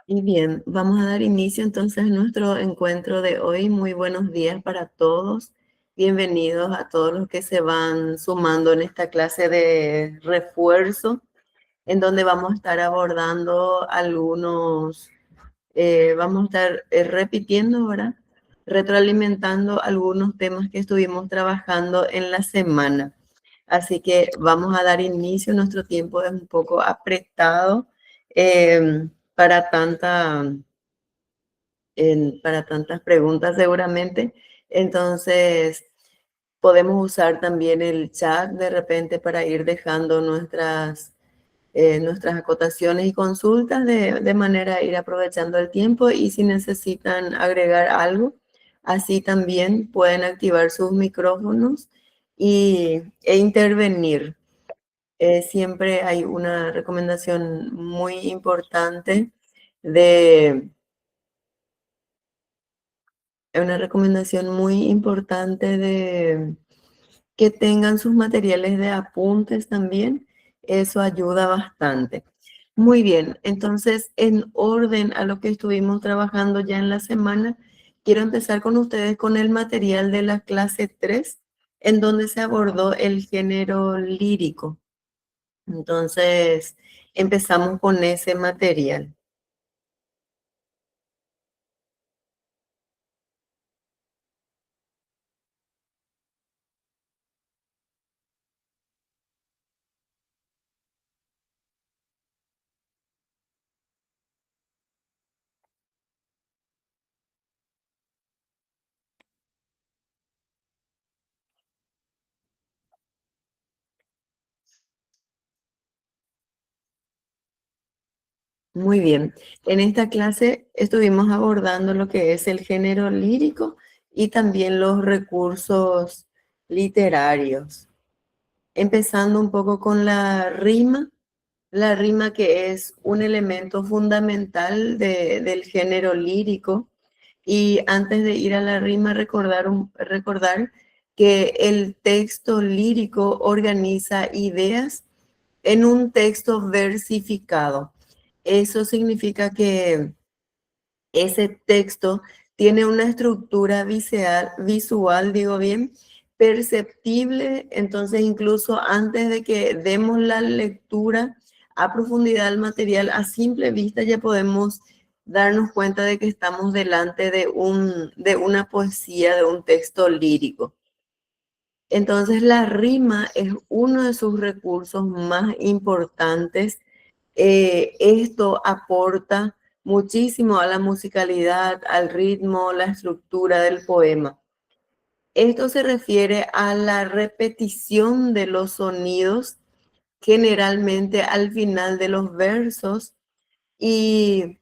Y bien, vamos a dar inicio entonces a nuestro encuentro de hoy. Muy buenos días para todos. Bienvenidos a todos los que se van sumando en esta clase de refuerzo, en donde vamos a estar abordando vamos a estar repitiendo, ¿verdad? Retroalimentando algunos temas que estuvimos trabajando en la semana. Así que vamos a dar inicio. Nuestro tiempo es un poco apretado para para tantas preguntas seguramente. Entonces, podemos usar también el chat de repente para ir dejando nuestras acotaciones y consultas de manera a ir aprovechando el tiempo, y si necesitan agregar algo, así también pueden activar sus micrófonos e intervenir. Siempre hay de una recomendación muy importante de que tengan sus materiales de apuntes también. Eso ayuda bastante. Muy bien, entonces en orden a lo que estuvimos trabajando ya en la semana, quiero empezar con ustedes con el material de la clase 3, en donde se abordó el género lírico. Entonces, empezamos con ese material. Muy bien. En esta clase estuvimos abordando lo que es el género lírico y también los recursos literarios. Empezando un poco con la rima que es un elemento fundamental del género lírico. Y antes de ir a la rima, recordar que el texto lírico organiza ideas en un texto versificado. Eso significa que ese texto tiene una estructura visual, digo bien, perceptible. Entonces, incluso antes de que demos la lectura a profundidad al material, a simple vista ya podemos darnos cuenta de que estamos delante de una poesía, de un texto lírico. Entonces, la rima es uno de sus recursos más importantes. Esto aporta muchísimo a la musicalidad, al ritmo, la estructura del poema. Esto se refiere a la repetición de los sonidos, generalmente al final de los versos, y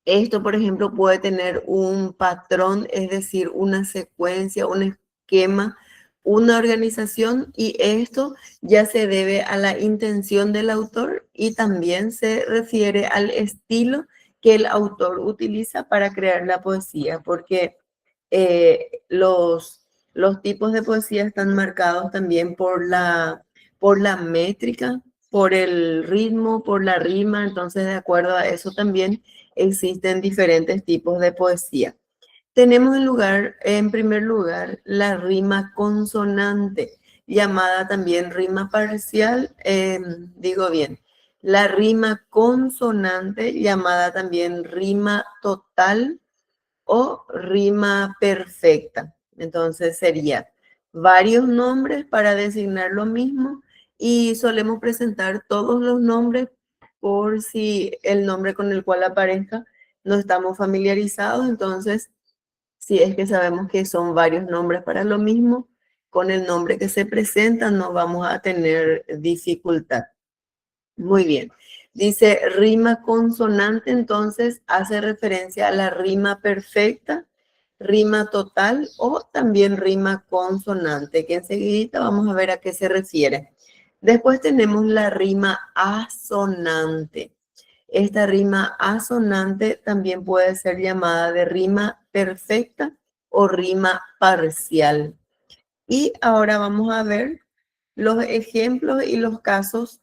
esto, por ejemplo, puede tener un patrón, es decir, una secuencia, un esquema, una organización, y esto ya se debe a la intención del autor y también se refiere al estilo que el autor utiliza para crear la poesía, porque los tipos de poesía están marcados también por la métrica, por el ritmo, por la rima. Entonces, de acuerdo a eso también existen diferentes tipos de poesía. Tenemos en primer lugar, la rima consonante, llamada también rima parcial, digo bien, la rima consonante, llamada también rima total o rima perfecta. Entonces sería varios nombres para designar lo mismo, y solemos presentar todos los nombres por si el nombre con el cual aparezca no estamos familiarizados. Entonces, si es que sabemos que son varios nombres para lo mismo, con el nombre que se presenta no vamos a tener dificultad. Muy bien. Dice rima consonante, entonces hace referencia a la rima perfecta, rima total o también rima consonante, que enseguida vamos a ver a qué se refiere. Después tenemos la rima asonante. Esta rima asonante también puede ser llamada de rima perfecta o rima parcial. Y ahora vamos a ver los ejemplos y los casos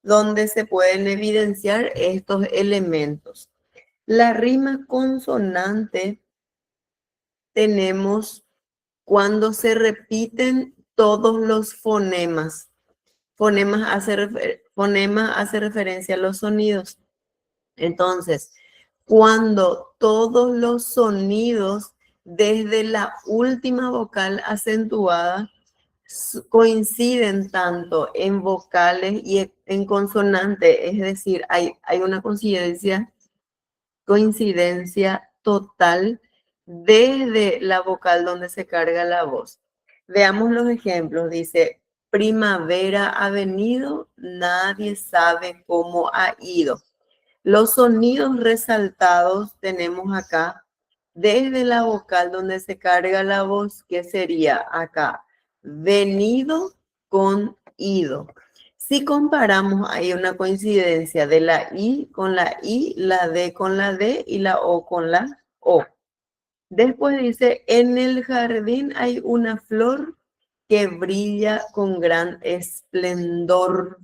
donde se pueden evidenciar estos elementos. La rima consonante tenemos cuando se repiten todos los fonemas. Fonema hace referencia a los sonidos. Entonces, cuando todos los sonidos desde la última vocal acentuada coinciden tanto en vocales y en consonantes, es decir, hay una coincidencia total desde la vocal donde se carga la voz. Veamos los ejemplos. Dice, primavera ha venido, nadie sabe cómo ha ido. Los sonidos resaltados tenemos acá desde la vocal donde se carga la voz, que sería acá, venido con ido. Si comparamos, hay una coincidencia de la I con la I, la D con la D y la O con la O. Después dice, en el jardín hay una flor que brilla con gran esplendor.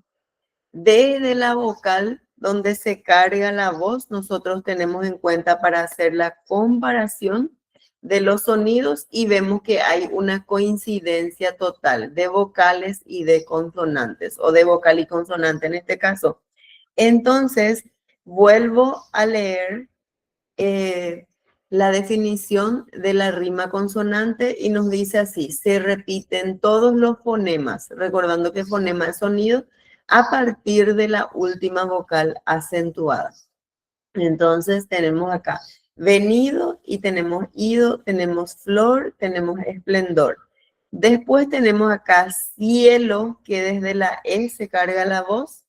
Desde la vocal donde se carga la voz, nosotros tenemos en cuenta para hacer la comparación de los sonidos y vemos que hay una coincidencia total de vocales y de consonantes, o de vocal y consonante en este caso. Entonces, vuelvo a leer la definición de la rima consonante y nos dice así: se repiten todos los fonemas, recordando que fonema es sonido, a partir de la última vocal acentuada. Entonces tenemos acá venido y tenemos ido, tenemos flor, tenemos esplendor. Después tenemos acá cielo, que desde la E se carga la voz.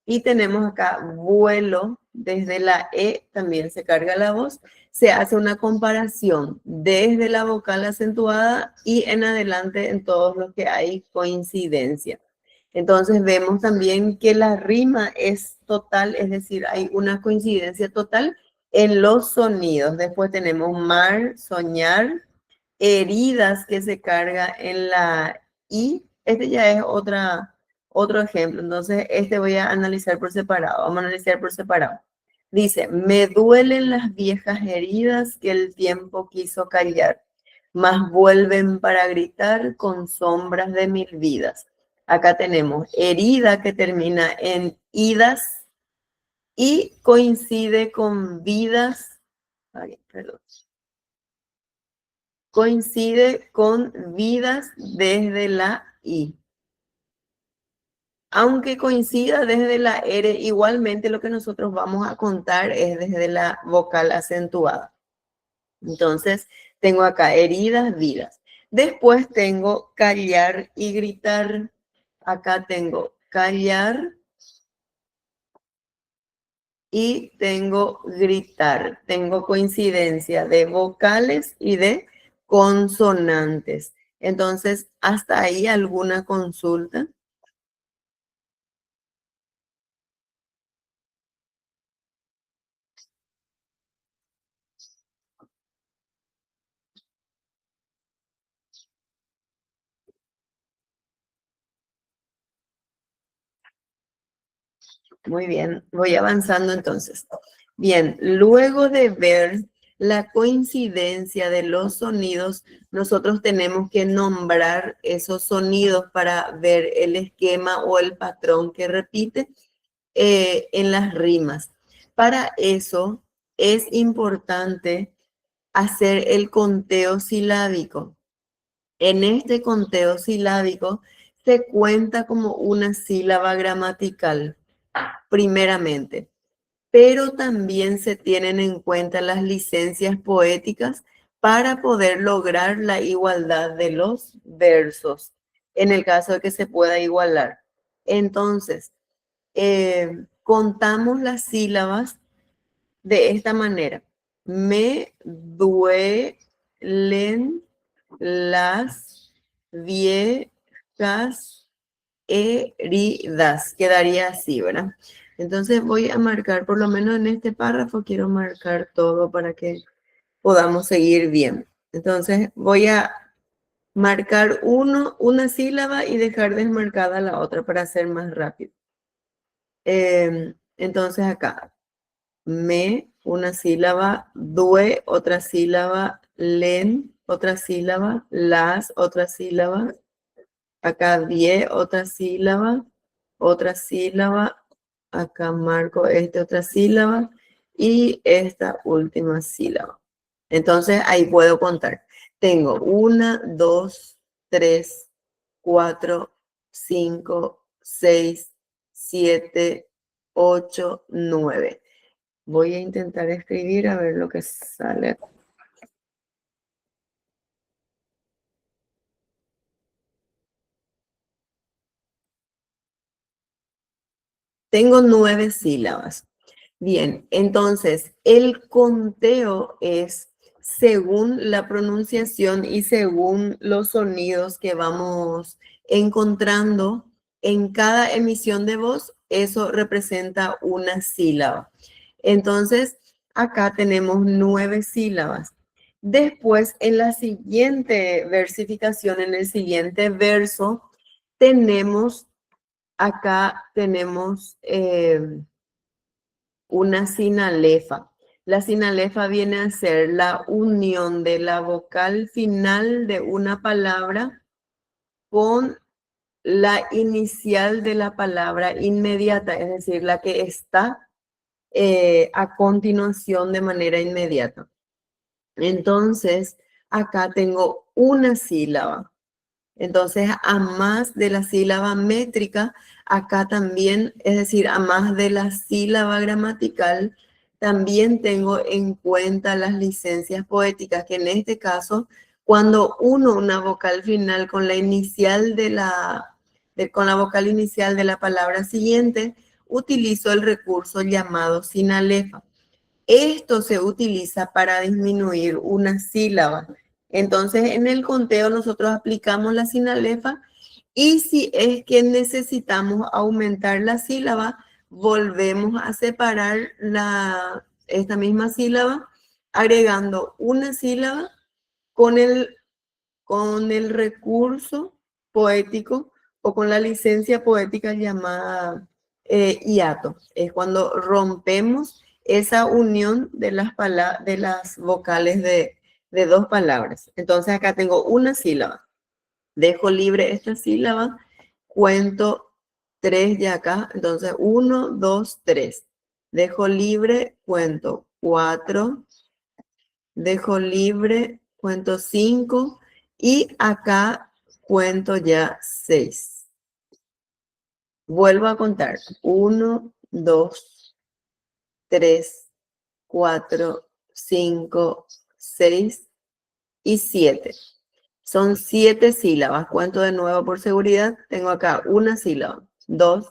Y tenemos acá vuelo, desde la E también se carga la voz. Se hace una comparación desde la vocal acentuada y en adelante en todos los que hay coincidencia. Entonces vemos también que la rima es total, es decir, hay una coincidencia total en los sonidos. Después tenemos mar, soñar, heridas, que se carga en la I. Este ya es otro ejemplo. Entonces, este voy a analizar por separado. Vamos a analizar por separado. Dice, me duelen las viejas heridas que el tiempo quiso callar, mas vuelven para gritar con sombras de mil vidas. Acá tenemos herida, que termina en idas y coincide con vidas. Ay, perdón. Coincide con vidas desde la I. Aunque coincida desde la R, igualmente lo que nosotros vamos a contar es desde la vocal acentuada. Entonces, tengo acá heridas, vidas. Después tengo callar y gritar. Acá tengo callar y tengo gritar. Tengo coincidencia de vocales y de consonantes. Entonces, hasta ahí alguna consulta. Muy bien, voy avanzando entonces. Bien, luego de ver la coincidencia de los sonidos, nosotros tenemos que nombrar esos sonidos para ver el esquema o el patrón que repite en las rimas. Para eso es importante hacer el conteo silábico. En este conteo silábico se cuenta como una sílaba gramatical, primeramente, pero también se tienen en cuenta las licencias poéticas para poder lograr la igualdad de los versos, en el caso de que se pueda igualar. Entonces, contamos las sílabas de esta manera. Me duelen las viejas heridas. Quedaría así, ¿verdad? Entonces voy a marcar, por lo menos en este párrafo, quiero marcar todo para que podamos seguir bien. Entonces voy a marcar una sílaba y dejar desmarcada la otra para hacer más rápido. Entonces acá, me, una sílaba, due, otra sílaba, len, otra sílaba, las, otra sílaba, acá die, otra sílaba, acá marco otra sílaba y esta última sílaba. Entonces ahí puedo contar. Tengo 1, 2, 3, 4, 5, 6, 7, 8, 9. Voy a intentar escribir a ver lo que sale. Tengo 9 sílabas. Bien, entonces el conteo es según la pronunciación y según los sonidos que vamos encontrando en cada emisión de voz, eso representa una sílaba. Entonces, acá tenemos 9 sílabas. Después, en la siguiente versificación, en el siguiente verso, tenemos, acá tenemos una sinalefa. La sinalefa viene a ser la unión de la vocal final de una palabra con la inicial de la palabra inmediata, es decir, la que está a continuación de manera inmediata. Entonces, acá tengo una sílaba. Entonces, a más de la sílaba métrica, acá también, es decir, a más de la sílaba gramatical, también tengo en cuenta las licencias poéticas, que en este caso, cuando uno una vocal final con la inicial con la vocal inicial de la palabra siguiente, utilizo el recurso llamado sinalefa. Esto se utiliza para disminuir una sílaba. Entonces, en el conteo nosotros aplicamos la sinalefa y si es que necesitamos aumentar la sílaba, volvemos a separar esta misma sílaba agregando una sílaba con el recurso poético o con la licencia poética llamada hiato. Es cuando rompemos esa unión de las vocales de dos palabras. Entonces acá tengo una sílaba. Dejo libre esta sílaba, cuento 3 ya acá. Entonces 1, 2, 3. Dejo libre, cuento 4. Dejo libre, cuento 5 y acá cuento ya 6. Vuelvo a contar. 1, 2, 3, 4, 5, 6 y 7. Son 7 sílabas. Cuento de nuevo por seguridad. Tengo acá una sílaba. 2,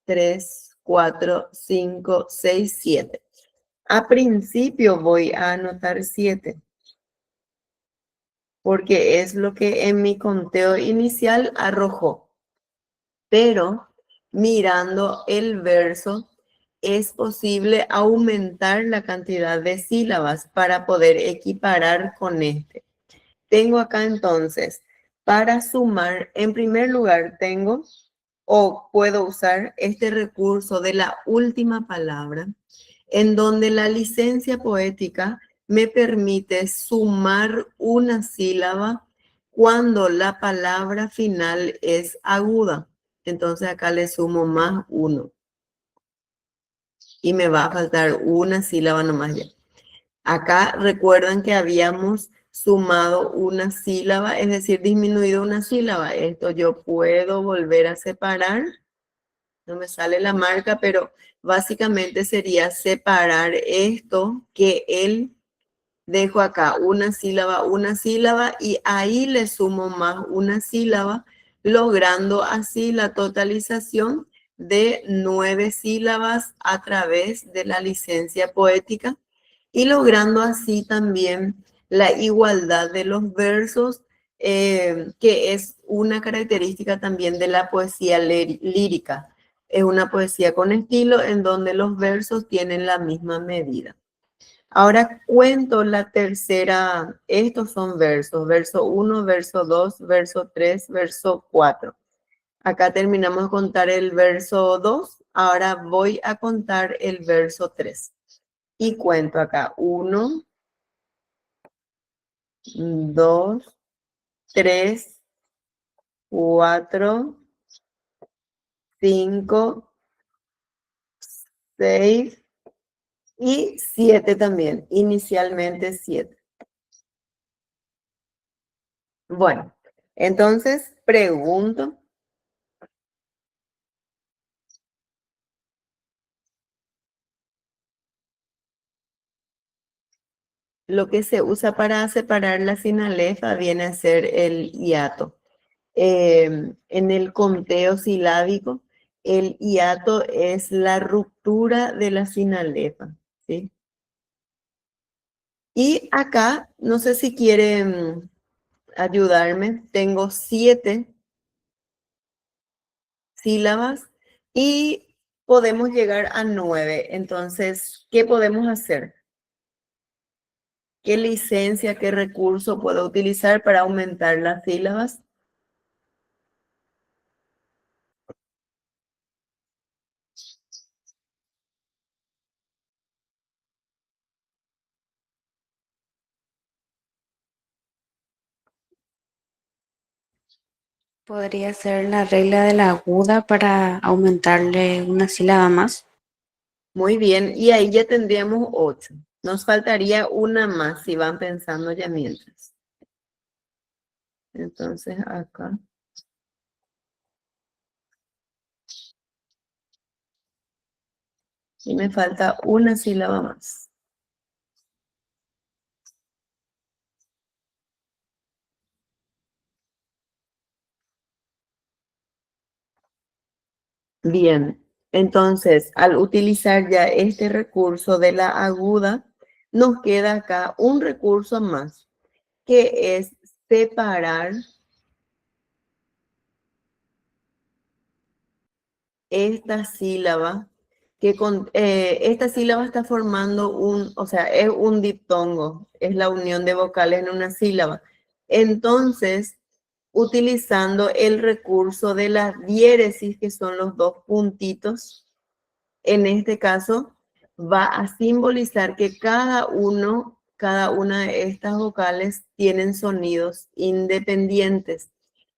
3, 4, 5, 6, 7. A principio voy a anotar 7. Porque es lo que en mi conteo inicial arrojó. Pero mirando el verso, es posible aumentar la cantidad de sílabas para poder equiparar con este. Tengo acá entonces, para sumar, en primer lugar tengo o puedo usar este recurso de la última palabra, en donde la licencia poética me permite sumar una sílaba cuando la palabra final es aguda. Entonces acá le sumo más 1 y me va a faltar una sílaba nomás ya. Acá recuerdan que habíamos sumado una sílaba, es decir, disminuido una sílaba. Esto yo puedo volver a separar. No me sale la marca, pero básicamente sería separar esto que él dejo acá, una sílaba, y ahí le sumo más una sílaba, logrando así la totalización de 9 sílabas a través de la licencia poética y logrando así también la igualdad de los versos, que es una característica también de la poesía lírica. Es una poesía con estilo en donde los versos tienen la misma medida. Ahora cuento la tercera, estos son versos, verso 1, verso 2, verso 3, verso 4. Acá terminamos de contar el verso 2, Ahora voy a contar el verso 3. Y cuento acá. 1, 2, 3, 4, 5, 6 y 7 también. Inicialmente 7. Bueno, entonces pregunto. Lo que se usa para separar la sinalefa viene a ser el hiato. En el conteo silábico, el hiato es la ruptura de la sinalefa, ¿sí? Y acá, no sé si quieren ayudarme, tengo 7 sílabas y podemos llegar a 9. Entonces, ¿qué podemos hacer? ¿Qué licencia, qué recurso puedo utilizar para aumentar las sílabas? Podría ser la regla de la aguda para aumentarle una sílaba más. Muy bien, y ahí ya tendríamos 8. Nos faltaría una más si van pensando ya mientras. Entonces acá. Y me falta una sílaba más. Bien, entonces al utilizar ya este recurso de la aguda, nos queda acá un recurso más, que es separar esta sílaba, esta sílaba está formando o sea, es un diptongo, es la unión de vocales en una sílaba. Entonces, utilizando el recurso de la diéresis, que son los dos puntitos, en este caso, va a simbolizar que cada una de estas vocales tienen sonidos independientes.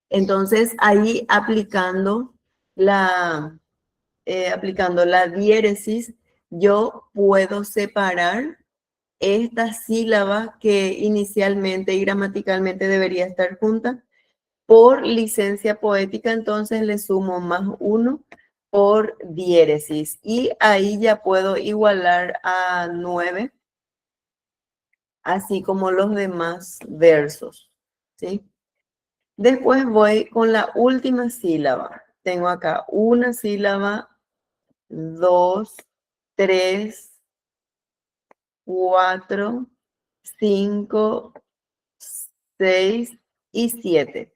Entonces, ahí aplicando la diéresis, yo puedo separar esta sílaba que inicialmente y gramaticalmente debería estar junta por licencia poética, entonces le sumo +1 por diéresis y ahí ya puedo igualar a 9, así como los demás versos, ¿sí? Después voy con la última sílaba. Tengo acá una sílaba, 2, 3, 4, 5, 6 y 7.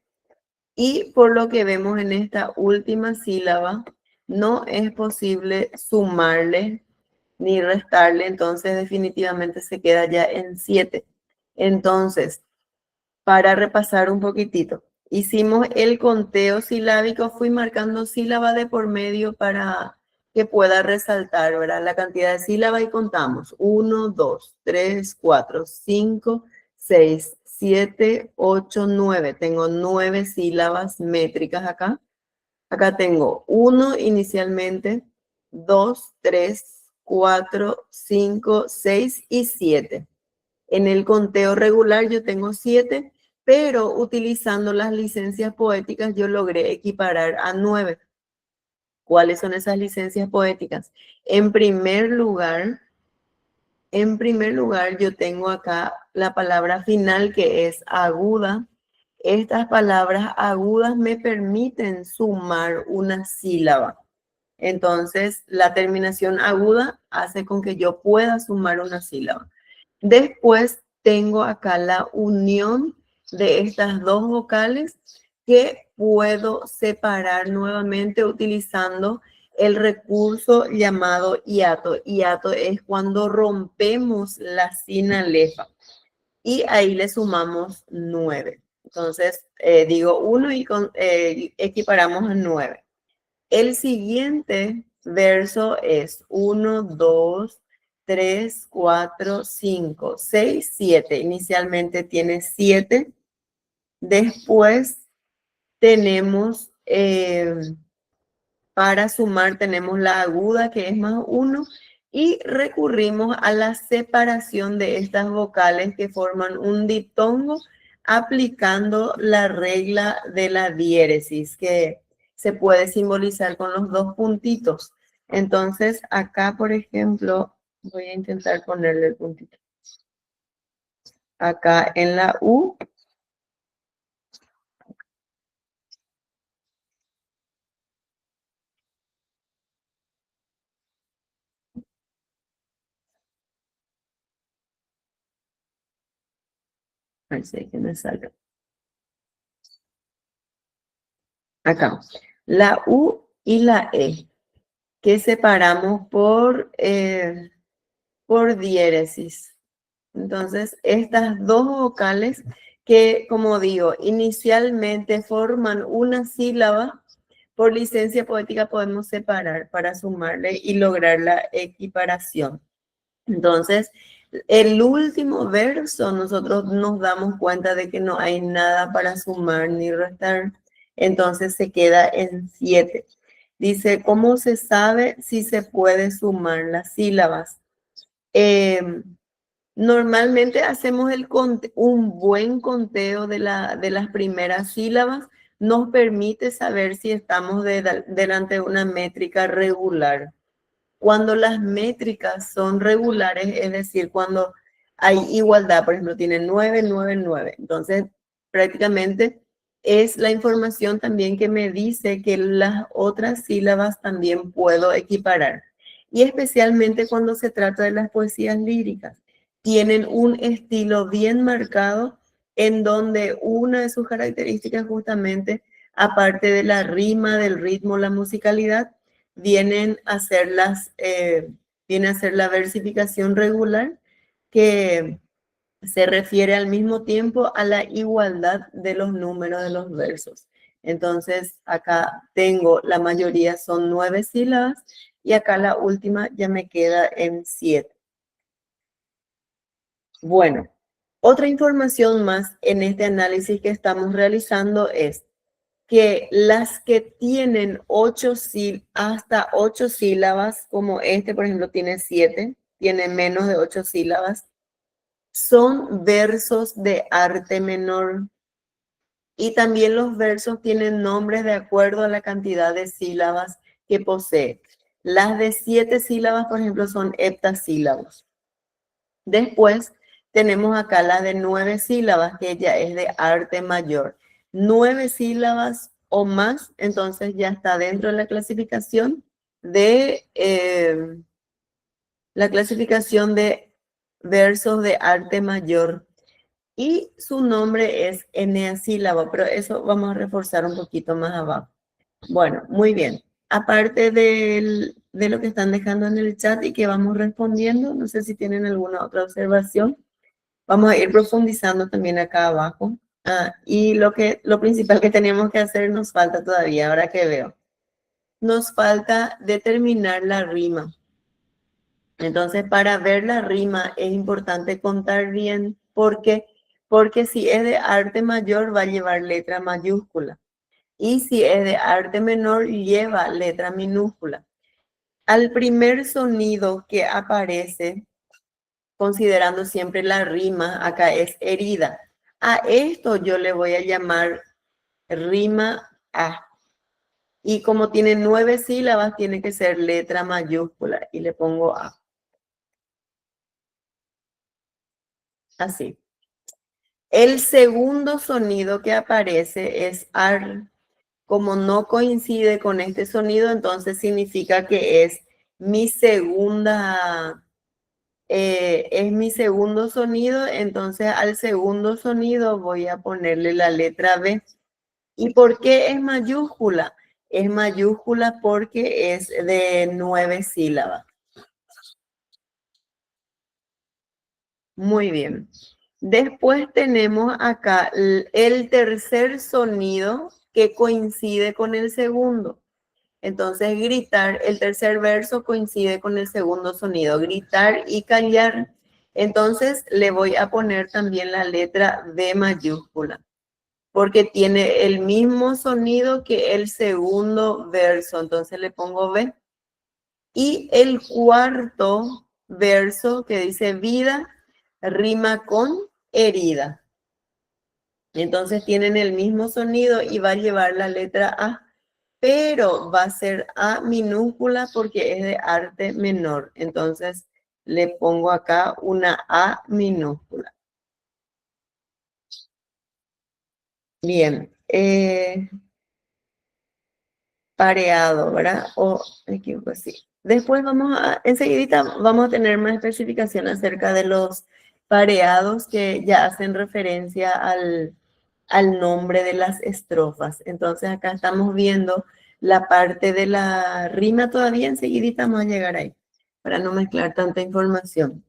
Y por lo que vemos en esta última sílaba, no es posible sumarle ni restarle, entonces definitivamente se queda ya en 7. Entonces, para repasar un poquitito, hicimos el conteo silábico, fui marcando sílaba de por medio para que pueda resaltar, ¿verdad? La cantidad de sílabas y contamos. 1, 2, 3, 4, 5, 6, 7, 8, 9. Tengo 9 sílabas métricas acá. Acá tengo 1 inicialmente, 2, 3, 4, 5, 6 y 7. En el conteo regular yo tengo 7, pero utilizando las licencias poéticas yo logré equiparar a 9. ¿Cuáles son esas licencias poéticas? En primer lugar, yo tengo acá la palabra final que es aguda. Estas palabras agudas me permiten sumar una sílaba. Entonces, la terminación aguda hace con que yo pueda sumar una sílaba. Después tengo acá la unión de estas dos vocales que puedo separar nuevamente utilizando el recurso llamado hiato. Hiato es cuando rompemos la sinalefa y ahí le sumamos 9. Entonces, digo 1 y equiparamos a 9. El siguiente verso es 1, 2, 3, 4, 5, 6, 7. Inicialmente tiene 7. Después tenemos, para sumar, tenemos la aguda que es más 1 y recurrimos a la separación de estas vocales que forman un diptongo aplicando la regla de la diéresis que se puede simbolizar con los dos puntitos. Entonces acá, por ejemplo, voy a intentar ponerle el puntito. Acá en la U. Parece que me salga. Acá. La U y la E, que separamos por diéresis. Entonces, estas dos vocales que, como digo, inicialmente forman una sílaba, por licencia poética podemos separar para sumarle y lograr la equiparación. Entonces, el último verso nosotros nos damos cuenta de que no hay nada para sumar ni restar. Entonces se queda en 7. Dice, ¿cómo se sabe si se puede sumar las sílabas? Normalmente hacemos un buen conteo de las primeras sílabas. Nos permite saber si estamos delante de una métrica regular. Cuando las métricas son regulares, es decir, cuando hay igualdad, por ejemplo, tiene 9, 9, 9. Entonces, prácticamente es la información también que me dice que las otras sílabas también puedo equiparar. Y especialmente cuando se trata de las poesías líricas. Tienen un estilo bien marcado en donde una de sus características justamente, aparte de la rima, del ritmo, la musicalidad, viene a ser la versificación regular, que se refiere al mismo tiempo a la igualdad de los números de los versos. Entonces, acá tengo, la mayoría son 9 sílabas y acá la última ya me queda en 7. Bueno, otra información más en este análisis que estamos realizando es que las que tienen hasta 8 sílabas, como este, por ejemplo, tiene 7, tiene menos de 8 sílabas, son versos de arte menor. Y también los versos tienen nombres de acuerdo a la cantidad de sílabas que posee. Las de 7 sílabas, por ejemplo, son heptasílabos. Después tenemos acá la de 9 sílabas, que ya es de arte mayor. 9 sílabas o más, entonces ya está dentro de la clasificación de versos de arte mayor. Y su nombre es eneasílabo, pero eso vamos a reforzar un poquito más abajo. Bueno, muy bien. Aparte de lo que están dejando en el chat y que vamos respondiendo, no sé si tienen alguna otra observación. Vamos a ir profundizando también acá abajo. Y lo principal que tenemos que hacer nos falta todavía, ahora que veo. Nos falta determinar la rima. Entonces, para ver la rima es importante contar bien. ¿Por qué? Porque si es de arte mayor va a llevar letra mayúscula. Y si es de arte menor lleva letra minúscula. Al primer sonido que aparece, considerando siempre la rima, acá es herida. A esto yo le voy a llamar rima A. Y como tiene 9 sílabas, tiene que ser letra mayúscula. Y le pongo A. Así. El segundo sonido que aparece es AR. Como no coincide con este sonido, entonces significa que es mi segundo sonido. Entonces al segundo sonido voy a ponerle la letra B. ¿Y por qué es mayúscula? Es mayúscula porque es de 9 sílabas. Muy bien. Después tenemos acá el tercer sonido que coincide con el segundo. Entonces, gritar, el tercer verso coincide con el segundo sonido, gritar y callar. Entonces, le voy a poner también la letra D mayúscula, porque tiene el mismo sonido que el segundo verso. Entonces, le pongo B. Y el cuarto verso que dice vida, rima con herida. Entonces, tienen el mismo sonido y va a llevar la letra A, pero va a ser A minúscula porque es de arte menor. Entonces le pongo acá una A minúscula. Bien, pareado, ¿verdad? O me equivoco, sí. Después enseguida vamos a tener más especificación acerca de los pareados que ya hacen referencia al nombre de las estrofas. Entonces acá estamos viendo la parte de la rima todavía, enseguida vamos a llegar ahí, para no mezclar tanta información.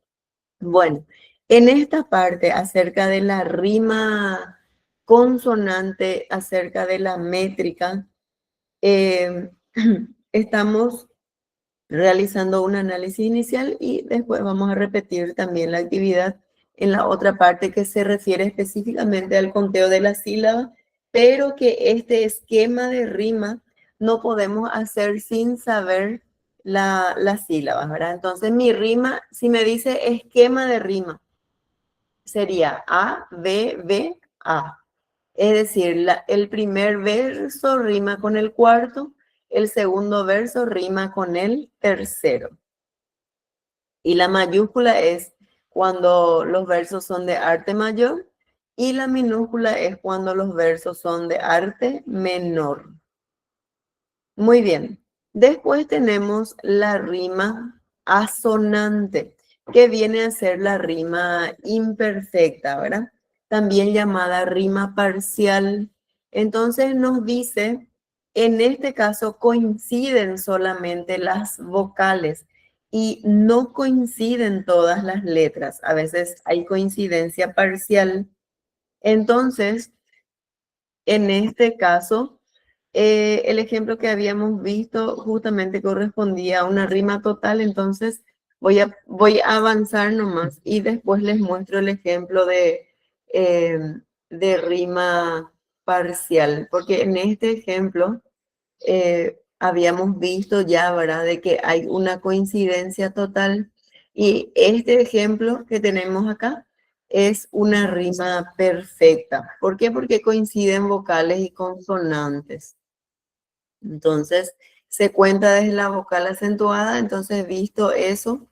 Bueno, en esta parte acerca de la rima consonante, acerca de la métrica, eh, estamos realizando un análisis inicial y después vamos a repetir también la actividad en la otra parte que se refiere específicamente al conteo de las sílabas, pero que este esquema de rima no podemos hacer sin saber las sílabas, ¿verdad? Entonces mi rima, si me dice esquema de rima, sería A, B, B, A. Es decir, el primer verso rima con el cuarto, el segundo verso rima con el tercero. Y la mayúscula es cuando los versos son de arte mayor y la minúscula es cuando los versos son de arte menor. Muy bien. Después tenemos la rima asonante, que viene a ser la rima imperfecta, ¿verdad? También llamada rima parcial. Entonces nos dice, en este caso coinciden solamente las vocales y no coinciden todas las letras. A veces hay coincidencia parcial. Entonces, en este caso, el ejemplo que habíamos visto justamente correspondía a una rima total, entonces voy a avanzar nomás y después les muestro el ejemplo de rima parcial, porque en este ejemplo habíamos visto ya, ¿verdad?, de que hay una coincidencia total y este ejemplo que tenemos acá es una rima perfecta. ¿Por qué? Porque coinciden vocales y consonantes. Entonces, se cuenta desde la vocal acentuada, entonces visto eso,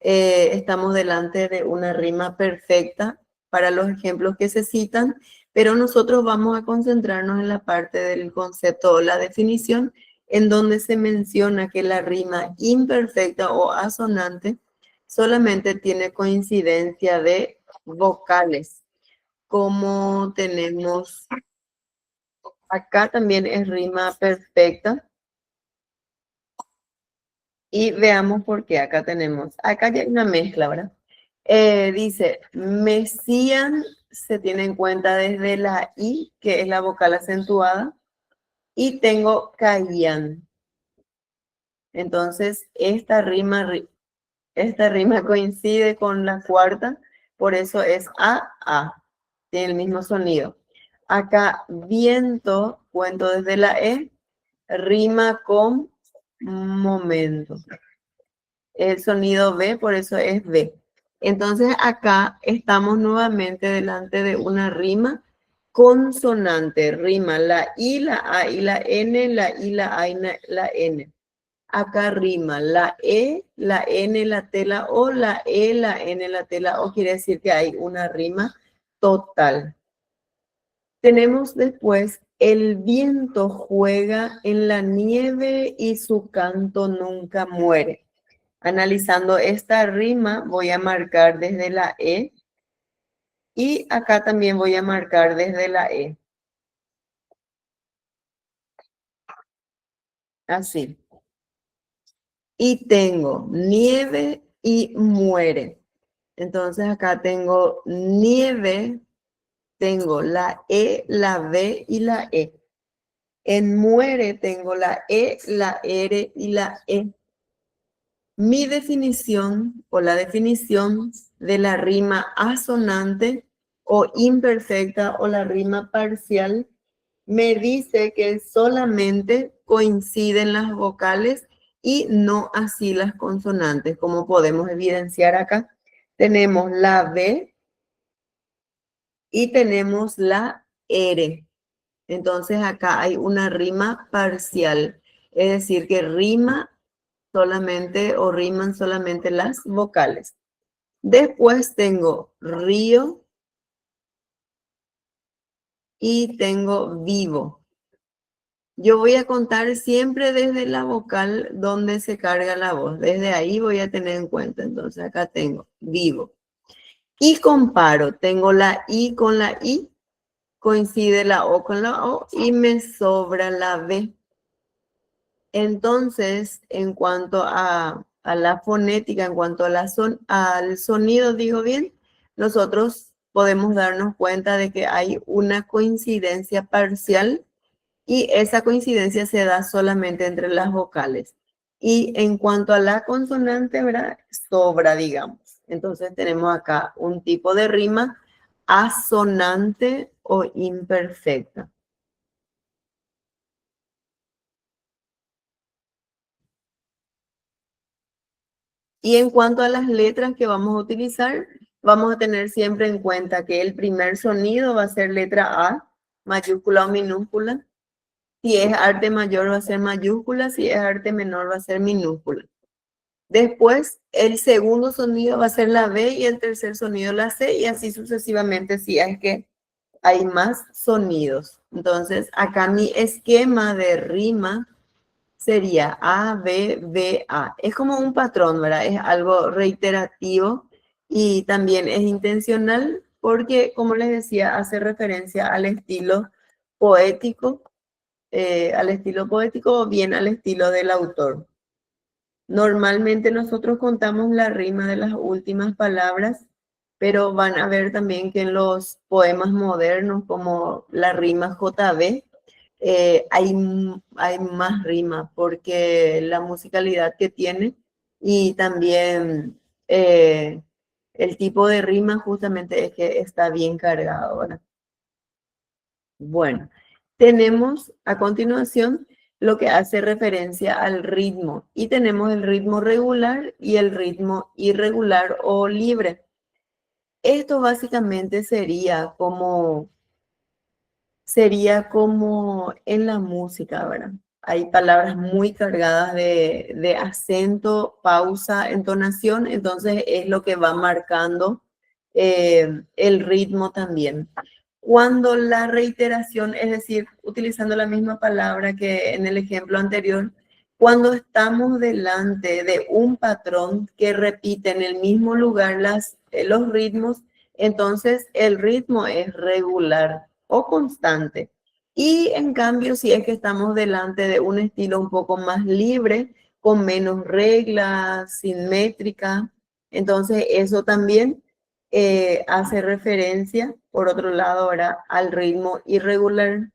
estamos delante de una rima perfecta para los ejemplos que se citan, pero nosotros vamos a concentrarnos en la parte del concepto o la definición, en donde se menciona que la rima imperfecta o asonante solamente tiene coincidencia de vocales, como tenemos acá también es rima perfecta. Y veamos por qué. Acá ya hay una mezcla, ¿verdad? Dice, Mesían se tiene en cuenta desde la I, que es la vocal acentuada, y tengo caían. Entonces, esta rima coincide con la cuarta, por eso es A, tiene el mismo sonido. Acá, viento, cuento desde la E, rima con momento. El sonido B, por eso es B. Entonces acá estamos nuevamente delante de una rima consonante, rima la I, la A y la N, la I, la A y la N. Acá rima la E, la N, la T, la O, la E, la N, la T, la O, quiere decir que hay una rima total. Tenemos después, el viento juega en la nieve y su canto nunca muere. Analizando esta rima, voy a marcar desde la E y acá también voy a marcar desde la E. Así. Y tengo nieve y muere. Entonces acá tengo nieve, tengo la E, la B y la E. En muere tengo la E, la R y la E. Mi definición o la definición de la rima asonante o imperfecta o la rima parcial me dice que solamente coinciden las vocales y no así las consonantes, como podemos evidenciar acá. Tenemos la B y tenemos la R. Entonces acá hay una rima parcial, es decir, que rima solamente o riman solamente las vocales. Después tengo río y tengo vivo. Yo voy a contar siempre desde la vocal donde se carga la voz. Desde ahí voy a tener en cuenta. Entonces acá tengo vivo. Y comparo. Tengo la I con la I. Coincide la O con la O y me sobra la B. Entonces, en cuanto a la fonética, en cuanto a al sonido, digo bien, nosotros podemos darnos cuenta de que hay una coincidencia parcial y esa coincidencia se da solamente entre las vocales. Y en cuanto a la consonante, ¿verdad? Sobra, digamos. Entonces tenemos acá un tipo de rima asonante o imperfecta. Y en cuanto a las letras que vamos a utilizar, vamos a tener siempre en cuenta que el primer sonido va a ser letra A, mayúscula o minúscula. Si es arte mayor va a ser mayúscula, si es arte menor va a ser minúscula. Después, el segundo sonido va a ser la B y el tercer sonido la C y así sucesivamente si es que hay más sonidos. Entonces, acá mi esquema de rima sería A, B, B, A. Es como un patrón, ¿verdad? Es algo reiterativo y también es intencional porque, como les decía, hace referencia al estilo poético o bien al estilo del autor. Normalmente nosotros contamos la rima de las últimas palabras, pero van a ver también que en los poemas modernos, como la rima JB, hay más rima porque la musicalidad que tiene y también el tipo de rima justamente es que está bien cargado ahora. Bueno, tenemos a continuación lo que hace referencia al ritmo y tenemos el ritmo regular y el ritmo irregular o libre. Esto básicamente sería como en la música, ¿verdad? Hay palabras muy cargadas de acento, pausa, entonación, entonces es lo que va marcando el ritmo también. Cuando la reiteración, es decir, utilizando la misma palabra que en el ejemplo anterior, cuando estamos delante de un patrón que repite en el mismo lugar los ritmos, entonces el ritmo es regular o constante. Y en cambio, si es que estamos delante de un estilo un poco más libre, con menos reglas, sin métrica, entonces eso también hace referencia, por otro lado, ahora al ritmo irregular.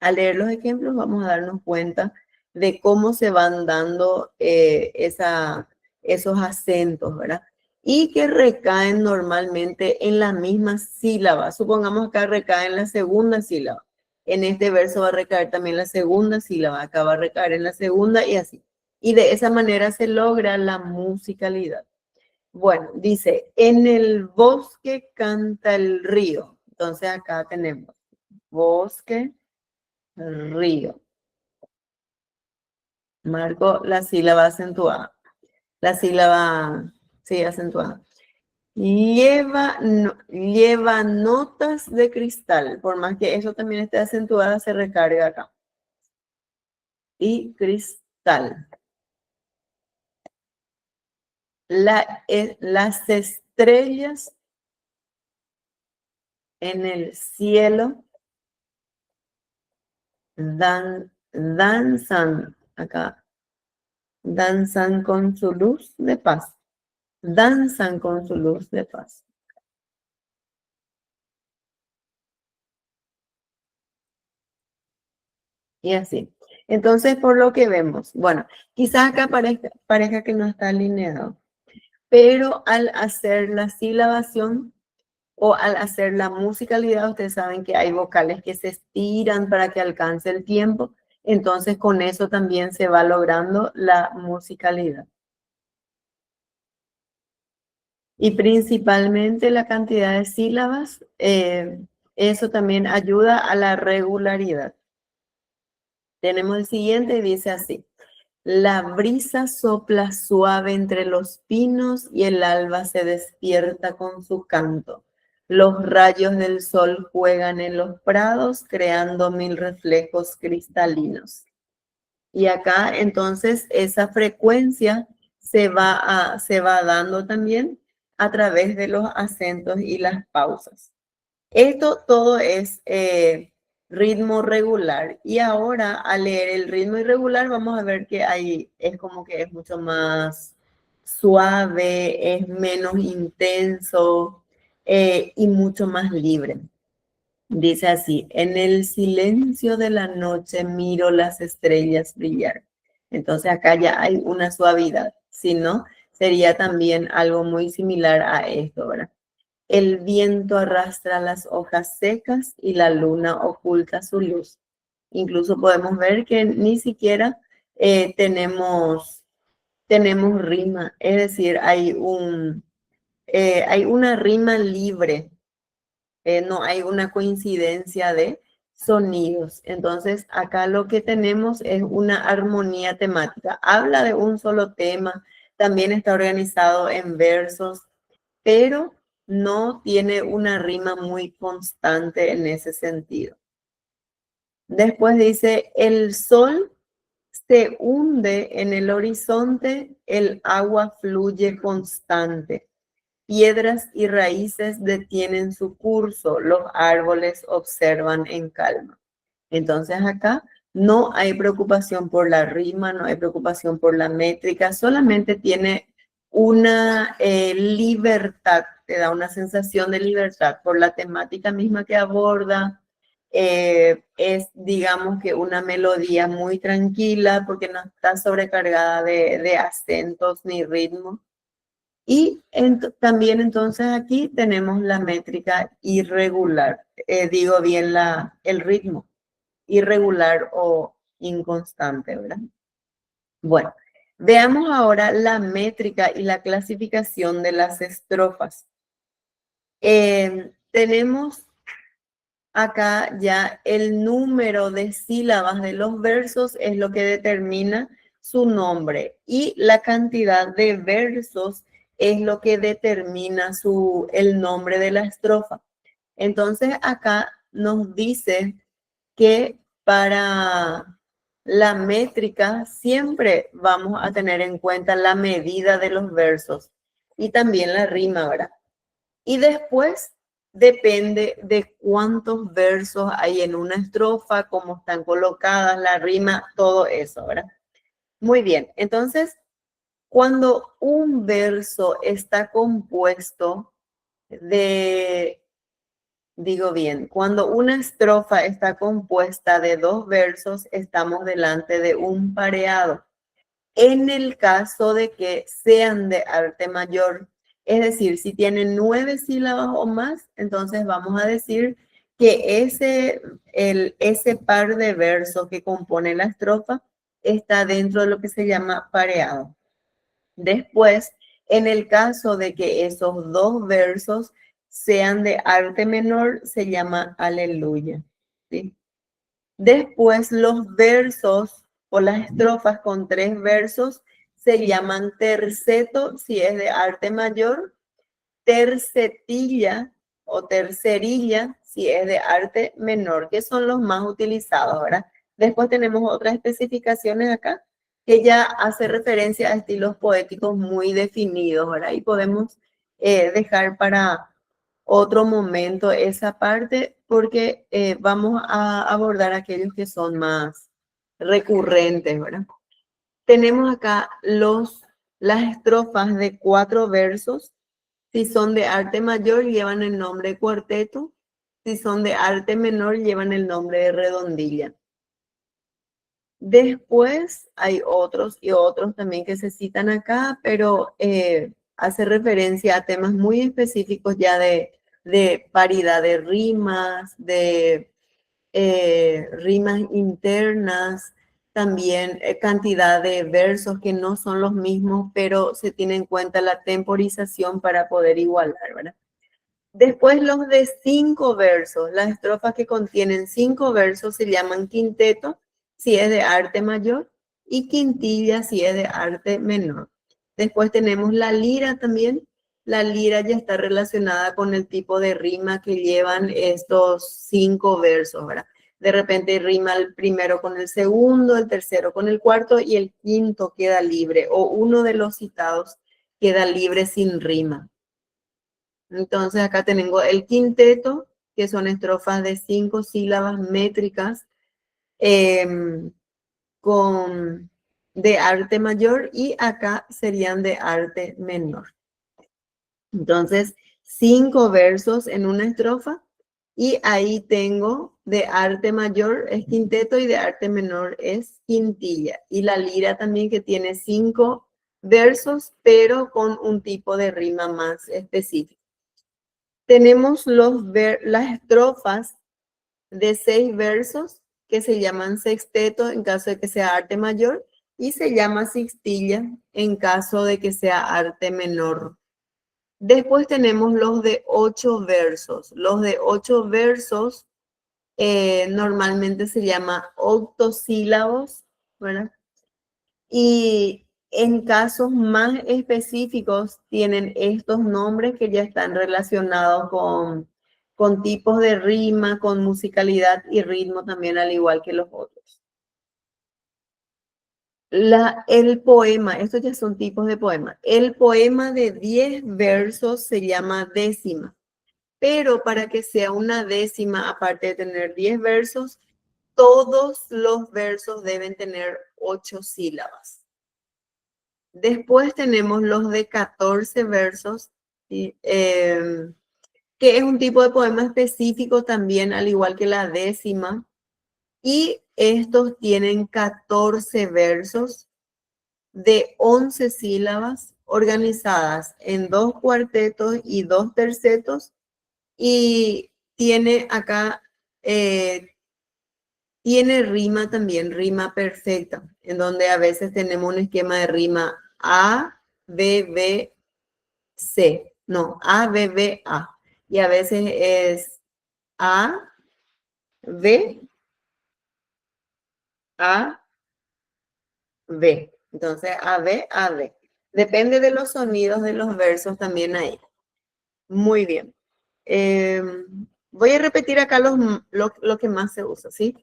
Al leer los ejemplos vamos a darnos cuenta de cómo se van dando esos acentos, ¿verdad? Y que recaen normalmente en la misma sílaba. Supongamos acá recae en la segunda sílaba. En este verso va a recaer también la segunda sílaba. Acá va a recaer en la segunda y así. Y de esa manera se logra la musicalidad. Bueno, dice, en el bosque canta el río. Entonces acá tenemos bosque, río. Marco la sílaba acentuada. La sílaba, sí, acentuada. Lleva notas de cristal. Por más que eso también esté acentuada, se recarga acá. Y cristal. Las estrellas en el cielo danzan acá. Danzan con su luz de paz. Danzan con su luz de paz. Y así. Entonces, por lo que vemos, bueno, quizás acá parezca que no está alineado, pero al hacer la silabación o al hacer la musicalidad, ustedes saben que hay vocales que se estiran para que alcance el tiempo, entonces con eso también se va logrando la musicalidad. Y principalmente la cantidad de sílabas, eso también ayuda a la regularidad. Tenemos el siguiente y dice así: la brisa sopla suave entre los pinos y el alba se despierta con su canto. Los rayos del sol juegan en los prados creando mil reflejos cristalinos. Y acá entonces esa frecuencia se va dando también a través de los acentos y las pausas. Esto todo es ritmo regular. Y ahora al leer el ritmo irregular vamos a ver que ahí es como que es mucho más suave, es menos intenso y mucho más libre. Dice así: en el silencio de la noche miro las estrellas brillar. Entonces acá ya hay una suavidad, si no, sería también algo muy similar a esto, ¿verdad? El viento arrastra las hojas secas y la luna oculta su luz. Incluso podemos ver que ni siquiera tenemos rima, es decir, hay una rima libre, no hay una coincidencia de sonidos. Entonces, acá lo que tenemos es una armonía temática. Habla de un solo tema, también está organizado en versos, pero no tiene una rima muy constante en ese sentido. Después dice: el sol se hunde en el horizonte, el agua fluye constante. Piedras y raíces detienen su curso, los árboles observan en calma. Entonces acá no hay preocupación por la rima, no hay preocupación por la métrica, solamente tiene una libertad, te da una sensación de libertad por la temática misma que aborda. Es, digamos que una melodía muy tranquila porque no está sobrecargada de acentos ni ritmo. Y también entonces aquí tenemos la métrica irregular, digo bien el ritmo, irregular o inconstante, ¿verdad? Bueno, veamos ahora la métrica y la clasificación de las estrofas. Tenemos acá ya el número de sílabas de los versos es lo que determina su nombre y la cantidad de versos es lo que determina el nombre de la estrofa. Entonces acá nos dice que para la métrica siempre vamos a tener en cuenta la medida de los versos y también la rima, ¿verdad? Y después depende de cuántos versos hay en una estrofa, cómo están colocadas, la rima, todo eso, ¿verdad? Muy bien, entonces, cuando un verso está compuesto digo bien, cuando una estrofa está compuesta de dos versos, estamos delante de un pareado. En el caso de que sean de arte mayor, es decir, si tienen 9 sílabas o más, entonces vamos a decir que ese par de versos que compone la estrofa está dentro de lo que se llama pareado. Después, en el caso de que esos dos versos sean de arte menor, se llama aleluya, ¿sí? Después, los versos o las estrofas con 3 versos se llaman terceto si es de arte mayor, tercetilla o tercerilla si es de arte menor, que son los más utilizados, ¿verdad? Después tenemos otras especificaciones acá que ya hace referencia a estilos poéticos muy definidos, ¿verdad? Y podemos dejar para otro momento esa parte porque vamos a abordar aquellos que son más recurrentes, ¿verdad? Tenemos acá las estrofas de 4 versos. Si son de arte mayor, llevan el nombre de cuarteto. Si son de arte menor, llevan el nombre de redondilla. Después hay otros y otros también que se citan acá, pero hace referencia a temas muy específicos ya de paridad de rimas, de rimas internas, también cantidad de versos que no son los mismos, pero se tiene en cuenta la temporización para poder igualar, ¿verdad? Después los de 5 versos, las estrofas que contienen 5 versos se llaman quinteto si es de arte mayor y quintilla si es de arte menor. Después tenemos la lira también. La lira ya está relacionada con el tipo de rima que llevan estos 5 versos, ¿verdad? De repente rima el primero con el segundo, el tercero con el cuarto y el quinto queda libre o uno de los citados queda libre sin rima. Entonces acá tengo el quinteto, que son estrofas de 5 sílabas métricas con, de arte mayor y acá serían de arte menor. Entonces, 5 versos en una estrofa y ahí tengo de arte mayor es quinteto y de arte menor es quintilla. Y la lira también que tiene 5 versos, pero con un tipo de rima más específico. Tenemos las estrofas de 6 versos que se llaman sexteto en caso de que sea arte mayor y se llama sextilla en caso de que sea arte menor. Después tenemos los de 8 versos. Los de 8 versos normalmente se llama octosílabos, ¿verdad? Y en casos más específicos tienen estos nombres que ya están relacionados con tipos de rima, con musicalidad y ritmo también, al igual que los otros. El poema, estos ya son tipos de poema. El poema de 10 versos se llama décima, pero para que sea una décima, aparte de tener 10 versos, todos los versos deben tener 8 sílabas. Después tenemos los de 14 versos, ¿sí? Que es un tipo de poema específico también, al igual que la décima. Y estos tienen 14 versos de 11 sílabas organizadas en 2 cuartetos y 2 tercetos. Y tiene acá, tiene rima también, rima perfecta, en donde a veces tenemos un esquema de rima A, B, B, C, no, A, B, B, A. Y a veces es A, B, A, B. Entonces, A, B, A, B. Depende de los sonidos de los versos también ahí. Muy bien. Voy a repetir acá lo que más se usa, ¿sí?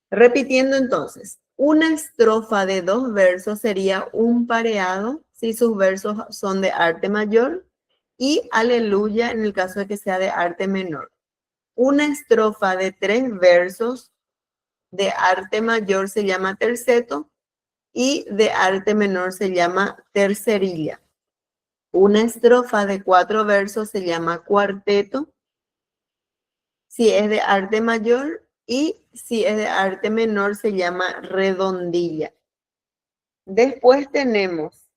Repitiendo entonces, una estrofa de 2 versos sería un pareado si sus versos son de arte mayor y aleluya en el caso de que sea de arte menor. Una estrofa de 3 versos de arte mayor se llama terceto y de arte menor se llama tercerilla. Una estrofa de 4 versos se llama cuarteto si es de arte mayor y si es de arte menor se llama redondilla. Después tenemos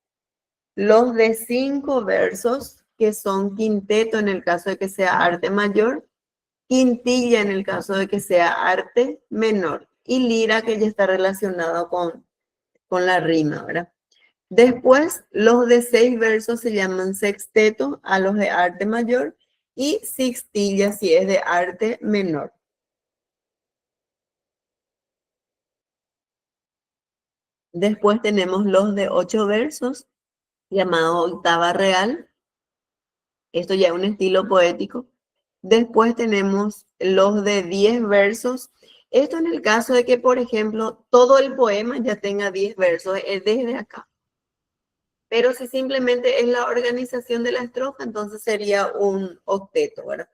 los de 5 versos que son quinteto en el caso de que sea arte mayor, quintilla en el caso de que sea arte menor y lira que ya está relacionado con la rima, ¿verdad? Después, los de 6 versos se llaman sexteto a los de arte mayor y sextilla si es de arte menor. Después tenemos los de 8 versos, llamado octava real. Esto ya es un estilo poético. Después tenemos los de 10 versos. Esto en el caso de que, por ejemplo, todo el poema ya tenga 10 versos, es desde acá. Pero si simplemente es la organización de la estrofa, entonces sería un octeto, ¿verdad?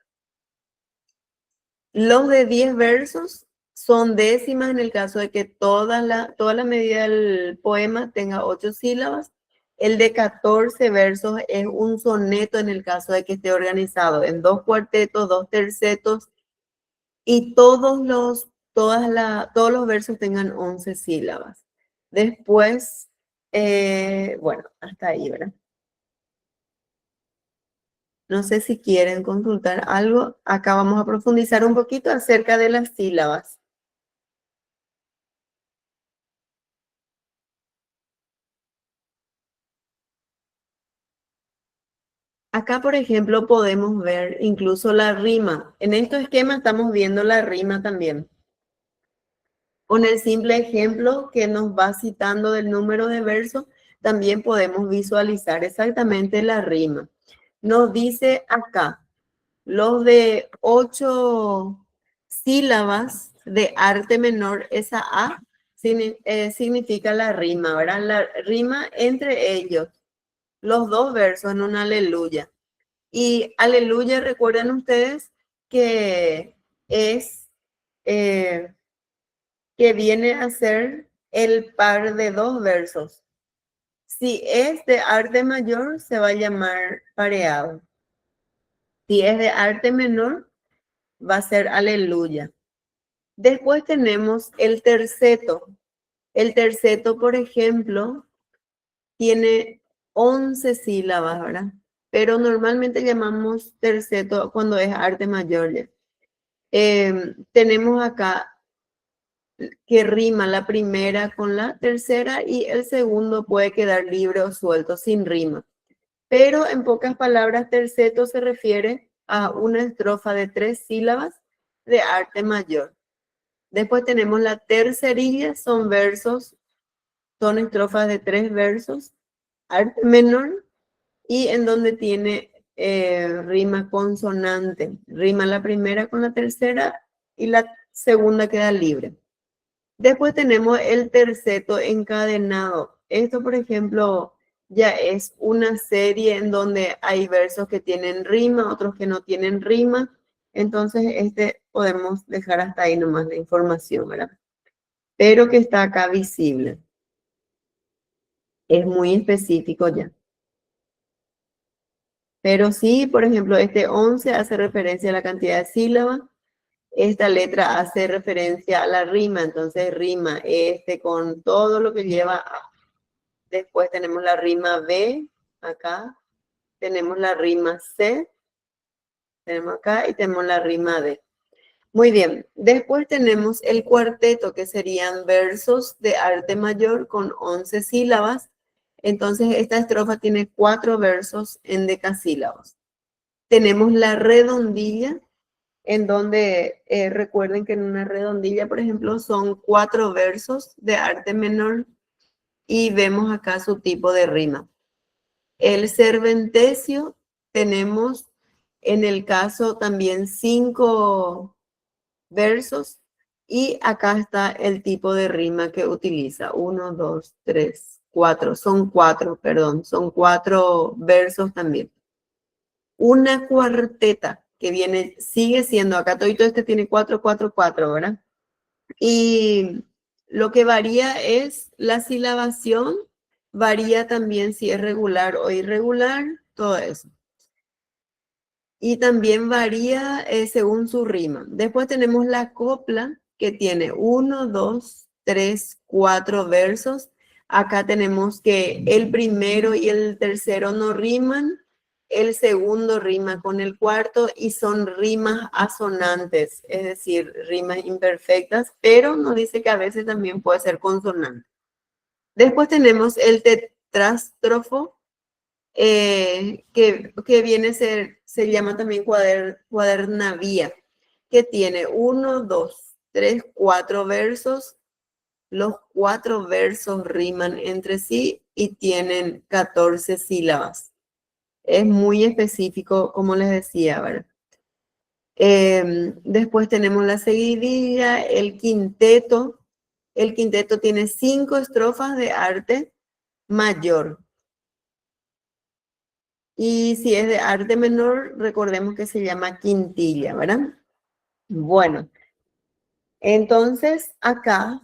Los de 10 versos son décimas en el caso de que toda la medida del poema tenga 8 sílabas. El de 14 versos es un soneto en el caso de que esté organizado en 2 cuartetos, 2 tercetos y todos los todos los versos tengan 11 sílabas. Después, bueno, hasta ahí, ¿verdad? No sé si quieren consultar algo. Acá vamos a profundizar un poquito acerca de las sílabas. Acá, por ejemplo, podemos ver incluso la rima. En estos esquemas estamos viendo la rima también. Con el simple ejemplo que nos va citando del número de versos, también podemos visualizar exactamente la rima. Nos dice acá, los de 8 sílabas de arte menor, esa A significa la rima, ¿verdad? La rima entre ellos, los dos versos en un aleluya. Y aleluya, recuerden ustedes que es, que viene a ser el par de dos versos. Si es de arte mayor, se va a llamar pareado. Si es de arte menor, va a ser aleluya. Después tenemos el terceto. El terceto, por ejemplo, tiene 11 sílabas, ¿verdad? Pero normalmente llamamos terceto cuando es arte mayor. Tenemos acá que rima la primera con la tercera y el segundo puede quedar libre o suelto, sin rima. Pero en pocas palabras, terceto se refiere a una estrofa de 3 sílabas de arte mayor. Después tenemos la tercerilla, son versos, son estrofas de 3 versos, arte menor, y en donde tiene rima consonante. Rima la primera con la tercera y la segunda queda libre. Después tenemos el terceto encadenado. Esto, por ejemplo, ya es una serie en donde hay versos que tienen rima, otros que no tienen rima. Entonces, este podemos dejar hasta ahí nomás la información, ¿verdad? Pero que está acá visible. Es muy específico ya. Pero sí, por ejemplo, este 11 hace referencia a la cantidad de sílabas. Esta letra hace referencia a la rima, entonces rima este con todo lo que lleva A. Después tenemos la rima B, acá. Tenemos la rima C, tenemos acá, y tenemos la rima D. Muy bien, después tenemos el cuarteto, que serían versos de arte mayor con 11 sílabas. Entonces, esta estrofa tiene 4 versos en decasílabos. Tenemos la redondilla, en donde recuerden que en una redondilla, por ejemplo, son 4 versos de arte menor y vemos acá su tipo de rima. El serventecio, tenemos en el caso también 5 versos y acá está el tipo de rima que utiliza. 1, 2, 3, 4. Son 4, perdón. Son 4 versos también. Una cuarteta que viene, sigue siendo, acá todo este tiene 4, 4, 4, ¿verdad? Y lo que varía es la silabación, varía también si es regular o irregular, todo eso. Y también varía según su rima. Después tenemos la copla, que tiene 1, 2, 3, 4 versos. Acá tenemos que el primero y el tercero no riman, el segundo rima con el cuarto y son rimas asonantes, es decir, rimas imperfectas, pero nos dice que a veces también puede ser consonante. Después tenemos el tetrástrofo, que viene a ser, se llama también cuadernavía, que tiene 1, 2, 3, 4 versos. Los 4 versos riman entre sí y tienen 14 sílabas. Es muy específico, como les decía, ¿verdad? Después tenemos la seguidilla, el quinteto. El quinteto tiene 5 estrofas de arte mayor. Y si es de arte menor, recordemos que se llama quintilla, ¿verdad? Bueno, entonces acá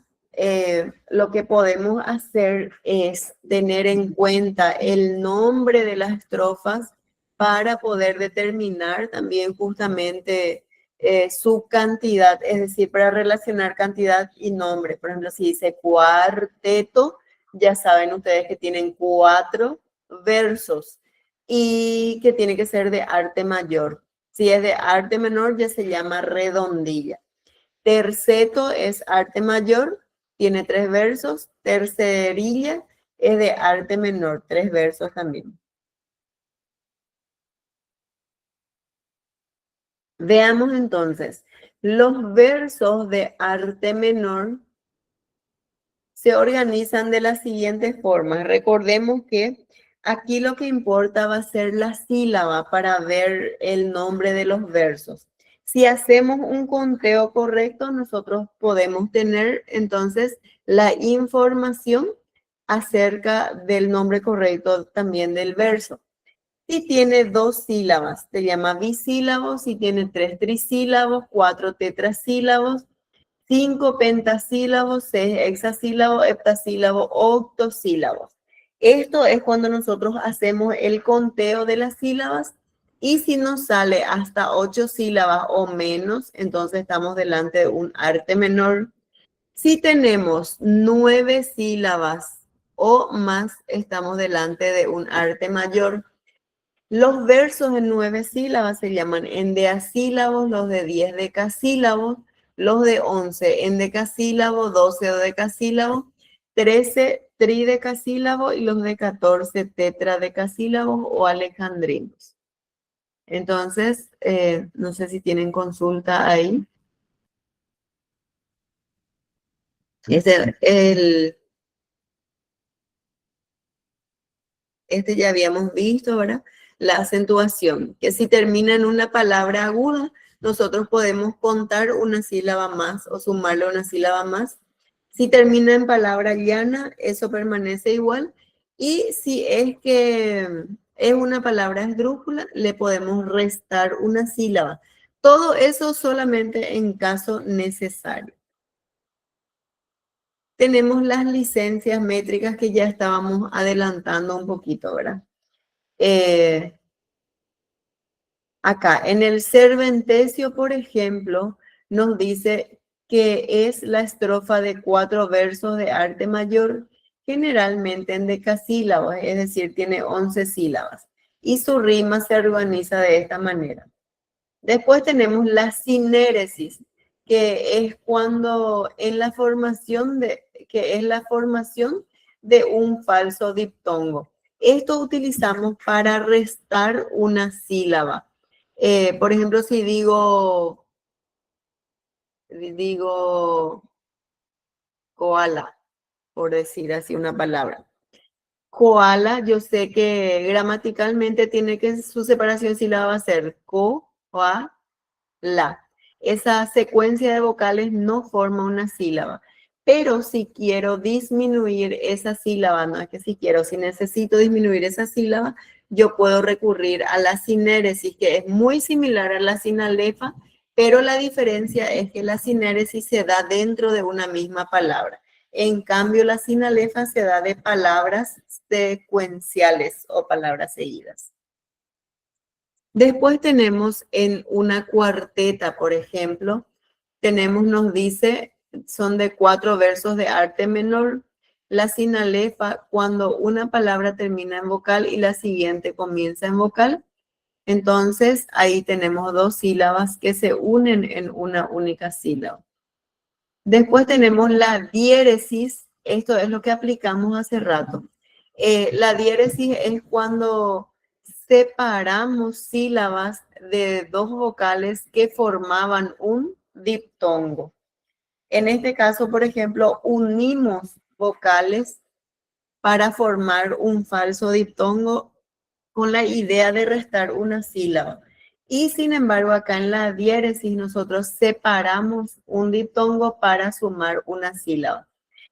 lo que podemos hacer es tener en cuenta el nombre de las estrofas para poder determinar también justamente su cantidad, es decir, para relacionar cantidad y nombre. Por ejemplo, si dice cuarteto, ya saben ustedes que tienen 4 versos y que tiene que ser de arte mayor. Si es de arte menor, ya se llama redondilla. Terceto es arte mayor, tiene 3 versos. Tercerilla es de arte menor, 3 versos también. Veamos entonces, los versos de arte menor se organizan de la siguiente forma. Recordemos que aquí lo que importa va a ser la sílaba para ver el nombre de los versos. Si hacemos un conteo correcto, nosotros podemos tener entonces la información acerca del nombre correcto también del verso. Si tiene 2 sílabas, se llama bisílabo. Si tiene 3 trisílabos, 4 tetrasílabos, 5 pentasílabos, 6 hexasílabos, heptasílabos, octosílabos. Esto es cuando nosotros hacemos el conteo de las sílabas y si nos sale hasta 8 sílabas o menos, entonces estamos delante de un arte menor. Si tenemos 9 sílabas o más, estamos delante de un arte mayor. Los versos en 9 sílabas se llaman endeasílabos, los de 10 decasílabos, los de 11 endecasílabos, 12 dodecasílabos, 13 tridecasílabos y los de 14 tetradecasílabos o alejandrinos. Entonces, no sé si tienen consulta ahí. Este ya habíamos visto, ¿verdad? La acentuación, que si termina en una palabra aguda, nosotros podemos contar una sílaba más o sumarle una sílaba más. Si termina en palabra llana, eso permanece igual. Y si es que es una palabra esdrújula, le podemos restar una sílaba. Todo eso solamente en caso necesario. Tenemos las licencias métricas que ya estábamos adelantando un poquito, ¿verdad? Acá, en el Cervantesio, por ejemplo, nos dice que es la estrofa de 4 versos de arte mayor, generalmente en decasílabos, es decir, tiene 11 sílabas. Y su rima se organiza de esta manera. Después tenemos la sinéresis, que es cuando en la formación que es la formación de un falso diptongo. Esto utilizamos para restar una sílaba. Por ejemplo, si digo koala, por decir así una palabra. Koala, yo sé que gramaticalmente tiene que su separación sílaba va a ser ko, a, la. Esa secuencia de vocales no forma una sílaba. Pero si quiero disminuir esa sílaba, no es que si quiero, si necesito disminuir esa sílaba, yo puedo recurrir a la sinéresis, que es muy similar a la sinalefa, pero la diferencia es que la sinéresis se da dentro de una misma palabra. En cambio, la sinalefa se da de palabras secuenciales o palabras seguidas. Después tenemos en una cuarteta, por ejemplo, nos dice, son de 4 versos de arte menor. La sinalefa, cuando una palabra termina en vocal y la siguiente comienza en vocal, entonces ahí tenemos 2 sílabas que se unen en una única sílaba. Después tenemos la diéresis, esto es lo que aplicamos hace rato. La diéresis es cuando separamos sílabas de 2 vocales que formaban un diptongo. En este caso, por ejemplo, unimos vocales para formar un falso diptongo con la idea de restar una sílaba. Y sin embargo, acá en la diéresis nosotros separamos un diptongo para sumar una sílaba.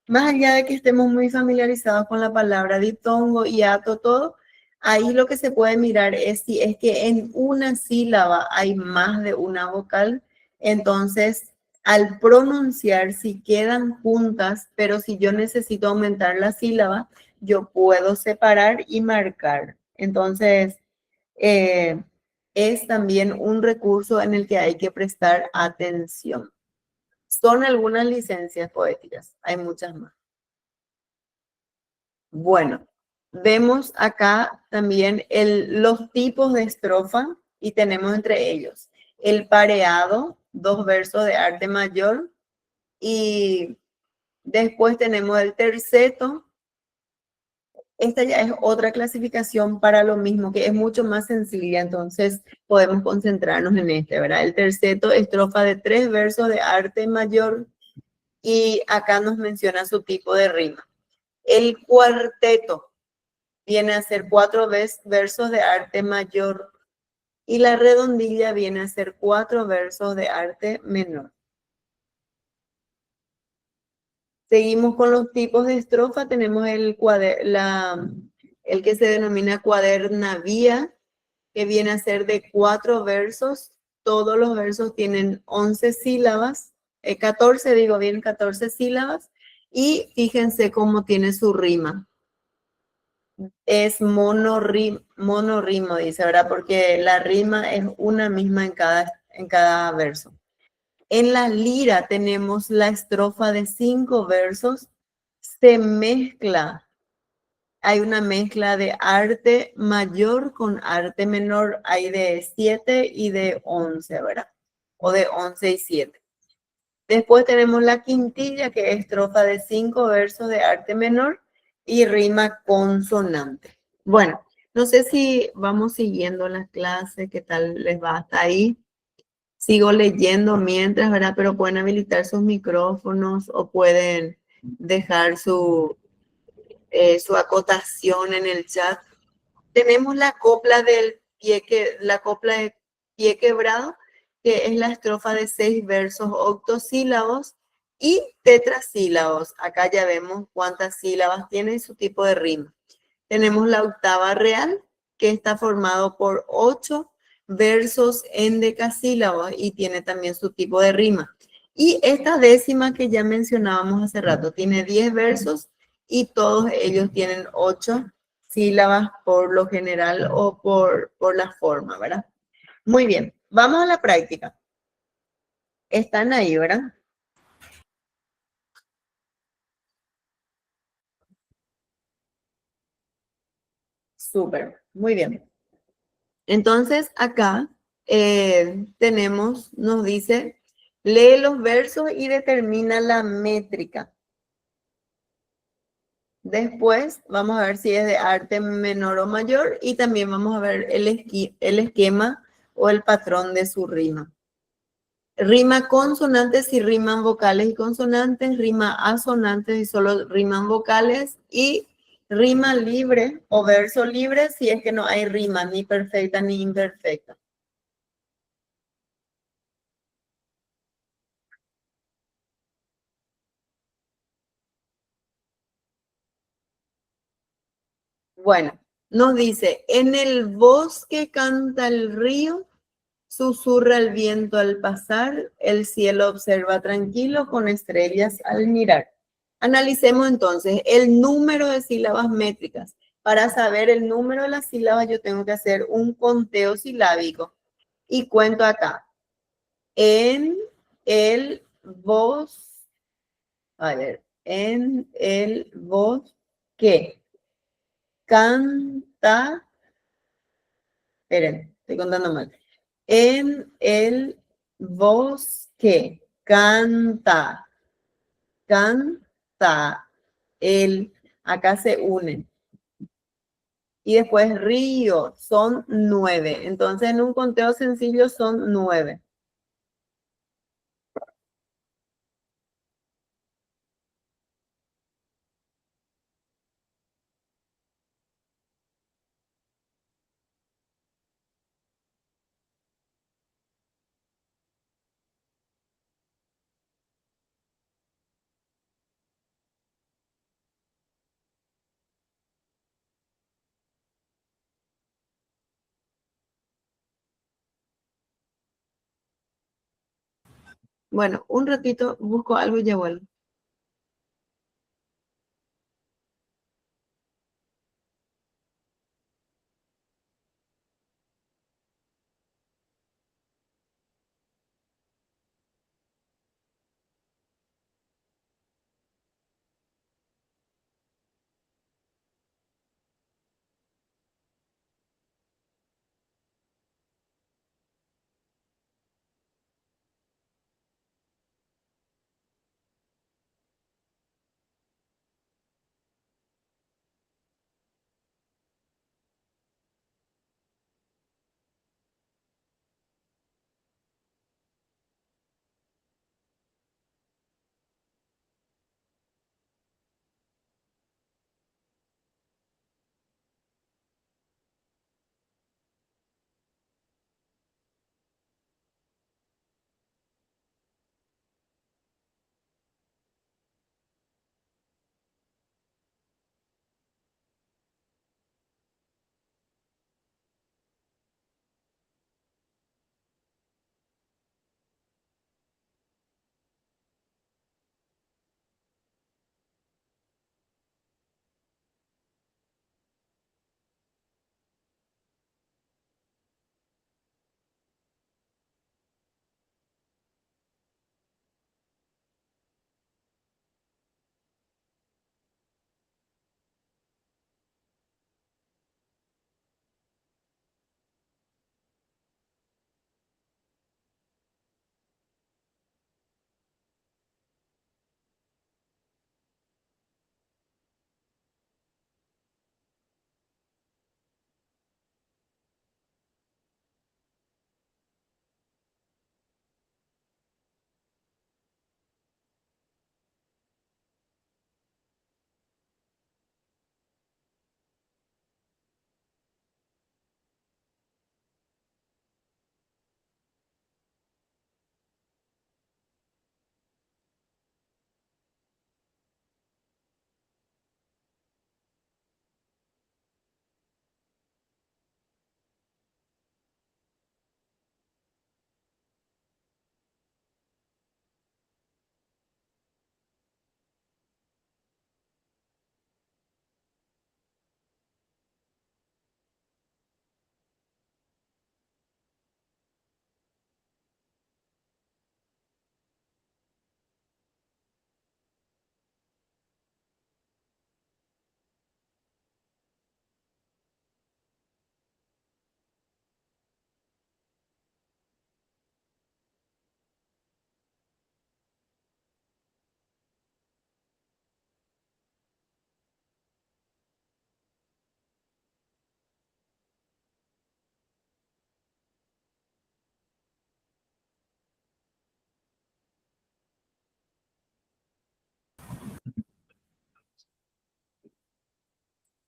Más allá de que estemos muy familiarizados con la palabra diptongo y ato todo, ahí lo que se puede mirar es si es que en una sílaba hay más de una vocal, entonces al pronunciar si quedan juntas, pero si yo necesito aumentar la sílaba, yo puedo separar y marcar. Entonces, es también un recurso en el que hay que prestar atención. Son algunas licencias poéticas, hay muchas más. Bueno, vemos acá también los tipos de estrofa y tenemos entre ellos el pareado, 2 versos de arte mayor, y después tenemos el terceto. Esta ya es otra clasificación para lo mismo, que es mucho más sencilla, entonces podemos concentrarnos en este, ¿verdad? El terceto, estrofa de 3 versos de arte mayor, y acá nos menciona su tipo de rima. El cuarteto viene a ser 4 versos de arte mayor y la redondilla viene a ser 4 versos de arte menor. Seguimos con los tipos de estrofa. Tenemos el que se denomina cuadernavía, que viene a ser de 4 versos. Todos los versos tienen 11 sílabas, 14, digo bien, 14 sílabas. Y fíjense cómo tiene su rima. Es monorrimo, dice, ¿verdad? Porque la rima es una misma en cada verso. En la lira tenemos la estrofa de 5 versos. Se mezcla, hay una mezcla de arte mayor con arte menor. Hay de 7 y de 11, ¿verdad? O de 11 y 7. Después tenemos la quintilla, que es estrofa de 5 versos de arte menor y rima consonante. Bueno, no sé si vamos siguiendo la clase, qué tal les va hasta ahí. Sigo leyendo mientras, ¿verdad? Pero pueden habilitar sus micrófonos o pueden dejar su acotación en el chat. Tenemos la copla la copla de pie quebrado, que es la estrofa de 6 versos octosílabos y tetrasílabos. Acá ya vemos cuántas sílabas tiene y su tipo de rima. Tenemos la octava real, que está formado por 8 versos endecasílabos y tiene también su tipo de rima. Y esta décima que ya mencionábamos hace rato, tiene 10 versos y todos ellos tienen 8 sílabas por lo general o por la forma, ¿verdad? Muy bien, vamos a la práctica. Están ahí, ¿verdad? Súper, muy bien. Entonces, acá nos dice, lee los versos y determina la métrica. Después vamos a ver si es de arte menor o mayor y también vamos a ver el esquema o el patrón de su rima. Rima consonantes y riman vocales y consonantes, rima asonantes y solo riman vocales, y rima libre o verso libre si es que no hay rima ni perfecta ni imperfecta. Bueno, nos dice, en el bosque canta el río, susurra el viento al pasar, el cielo observa tranquilo con estrellas al mirar. Analicemos entonces el número de sílabas métricas. Para saber el número de las sílabas yo tengo que hacer un conteo silábico y cuento acá. En el bosque, a ver, en el bosque canta, esperen, estoy contando mal. En el bosque canta, canta, acá se unen. Y después río, son 9. Entonces en un conteo sencillo son 9. Bueno, un ratito busco algo y ya vuelvo.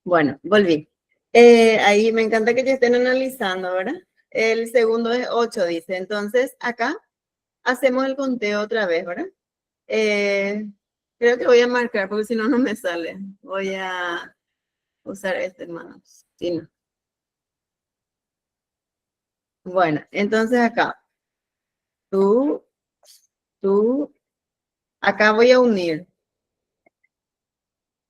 Bueno, volví. Ahí me encanta que ya estén analizando, ¿verdad? El segundo es 8, dice. Entonces, acá hacemos el conteo otra vez, ¿verdad? Creo que voy a marcar porque si no, no me sale. Voy a usar este mouse. Sí, no. Bueno, entonces acá. Tú, acá voy a unir.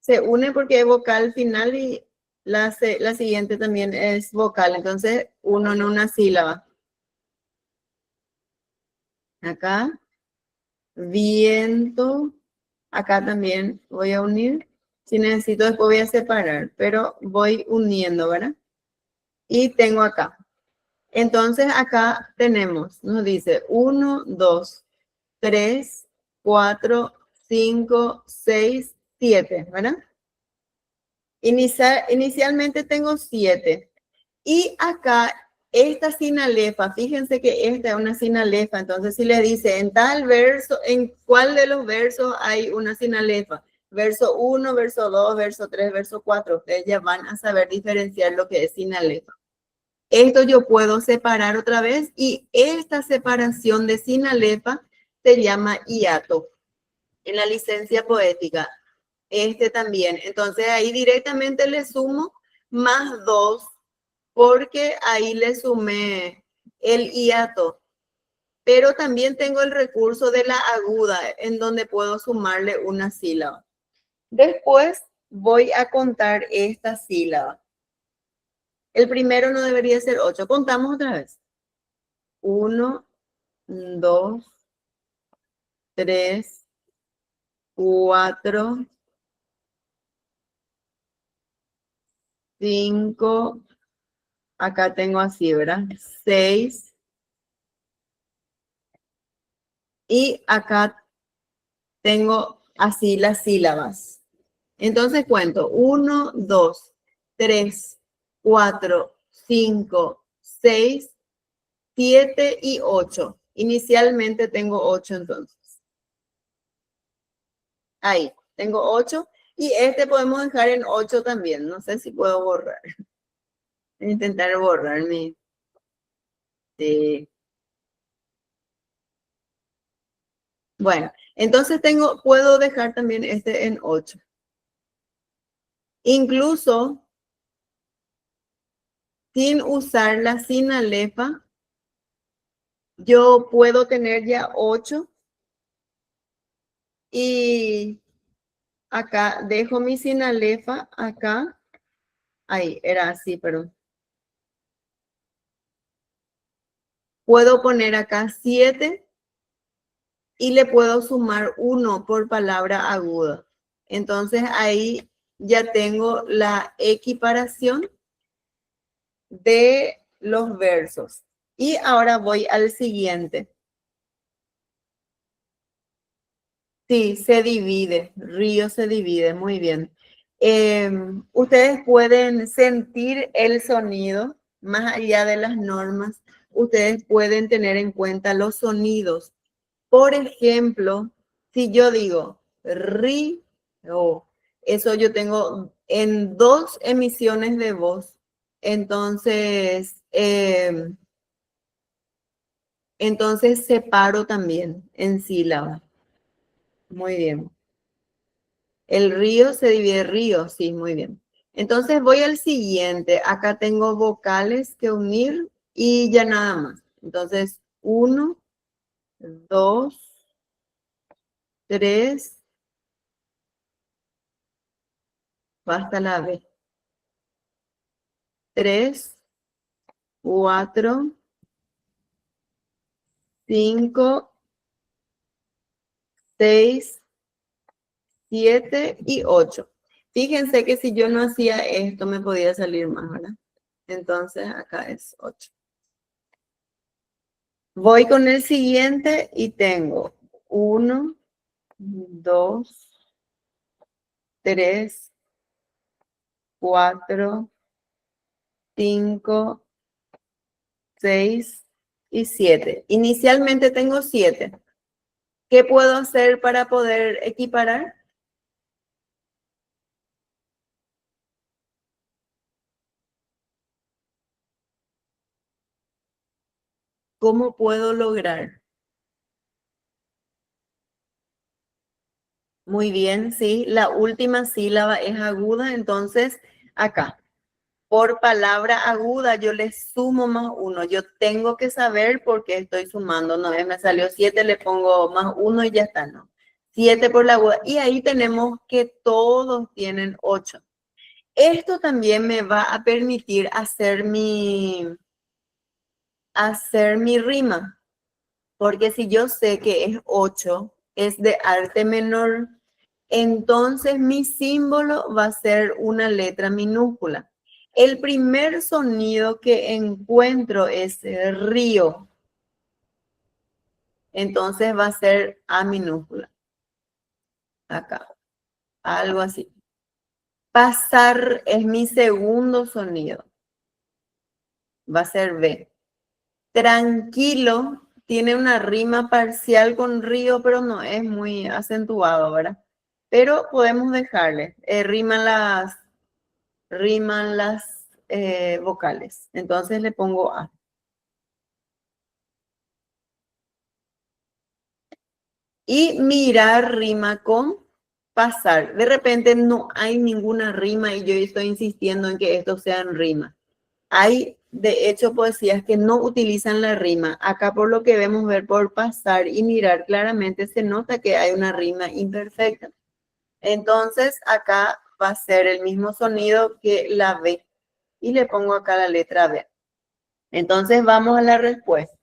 Se une porque es vocal final y la siguiente también es vocal. Entonces, uno en una sílaba. Acá, viento. Acá también voy a unir. Si necesito, después voy a separar, pero voy uniendo, ¿verdad? Y tengo acá. Entonces, acá tenemos, nos dice 1, 2, 3, 4, 5, 6, 7, ¿verdad? Inicialmente tengo 7. Y acá, esta sinalefa, fíjense que esta es una sinalefa, entonces si le dice en tal verso, ¿en cuál de los versos hay una sinalefa? Verso 1, verso 2, verso 3, verso 4. Ustedes ya van a saber diferenciar lo que es sinalefa. Esto yo puedo separar otra vez y esta separación de sinalefa se llama hiato en la licencia poética. Este también. Entonces ahí directamente le sumo más 2 porque ahí le sumé el hiato. Pero también tengo el recurso de la aguda en donde puedo sumarle una sílaba. Después voy a contar esta sílaba. El primero no debería ser 8. Contamos otra vez. 1, 2, 3, 4, 5, acá tengo así, ¿verdad? 6, y acá tengo así las sílabas. Entonces cuento 1, 2, 3, 4, 5, 6, 7 y 8. Inicialmente tengo 8 entonces. Ahí, tengo 8 y este podemos dejar en 8 también. No sé si puedo borrar. Voy a intentar borrar mi... Sí. Bueno, entonces puedo dejar también este en 8. Incluso sin usar la sinalefa, yo puedo tener ya 8 y acá dejo mi sinalefa, acá, ahí, era así, pero puedo poner acá 7 y le puedo sumar 1 por palabra aguda. Entonces ahí ya tengo la equiparación de los versos. Y ahora voy al siguiente. Sí, se divide, río se divide, muy bien. Ustedes pueden sentir el sonido, más allá de las normas, ustedes pueden tener en cuenta los sonidos. Por ejemplo, si yo digo río, eso yo tengo en 2 emisiones de voz, entonces, entonces separo también en sílaba. Muy bien. El río se divide río, sí, muy bien. Entonces voy al siguiente. Acá tengo vocales que unir y ya nada más. Entonces, 1, 2, 3, basta la B. 3, 4, 5, 6, 7 y 8. Fíjense que si yo no hacía esto me podía salir más, ¿verdad? Entonces acá es 8. Voy con el siguiente y tengo 1, 2, 3, 4, 5, 6 y 7. Inicialmente tengo 7. ¿Qué puedo hacer para poder equiparar? ¿Cómo puedo lograr? Muy bien, sí, la última sílaba es aguda, entonces acá, por palabra aguda, yo le sumo más uno. Yo tengo que saber por qué estoy sumando. No, me salió 7, le pongo más uno y ya está, ¿no? 7 por la aguda. Y ahí tenemos que todos tienen 8. Esto también me va a permitir hacer mi rima, porque si yo sé que es 8, es de arte menor, entonces mi símbolo va a ser una letra minúscula. El primer sonido que encuentro es río, entonces va a ser A minúscula, acá, algo así. Pasar es mi segundo sonido, va a ser B. Tranquilo tiene una rima parcial con río, pero no es muy acentuado, ¿verdad? Pero podemos dejarle, riman las vocales. Entonces le pongo A. Y mirar rima con pasar. De repente no hay ninguna rima y yo estoy insistiendo en que esto sean rimas. Hay, de hecho, poesías que no utilizan la rima. Acá por lo que vemos ver por pasar y mirar claramente se nota que hay una rima imperfecta. Entonces acá va a ser el mismo sonido que la B y le pongo acá la letra B. Entonces vamos a la respuesta.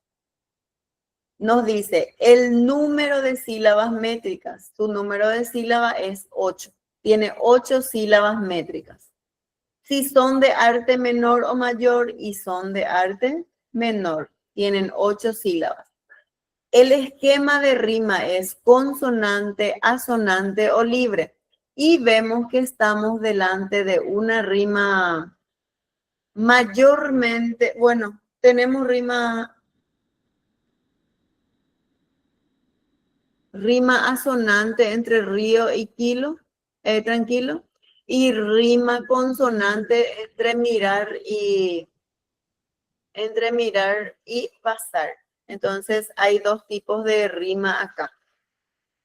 Nos dice el número de sílabas métricas. Su número de sílabas es 8. Tiene 8 sílabas métricas. Si son de arte menor o mayor y son de arte menor, tienen 8 sílabas. El esquema de rima es consonante, asonante o libre. Y vemos que estamos delante de una rima mayormente, bueno, tenemos rima asonante entre río y kilo, tranquilo, y rima consonante entre mirar y pasar. Entonces hay dos tipos de rima acá.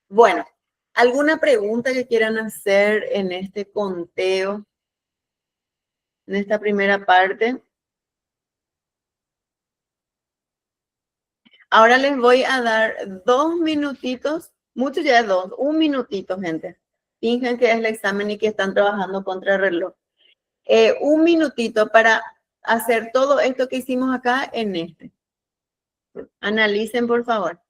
Bueno, ¿alguna pregunta que quieran hacer en este conteo, en esta primera parte? Ahora les voy a dar 2 minutitos, mucho ya es 2, 1 minutito, gente. Fingen que es el examen y que están trabajando contra el reloj. 1 minutito para hacer todo esto que hicimos acá en este. Analicen, por favor.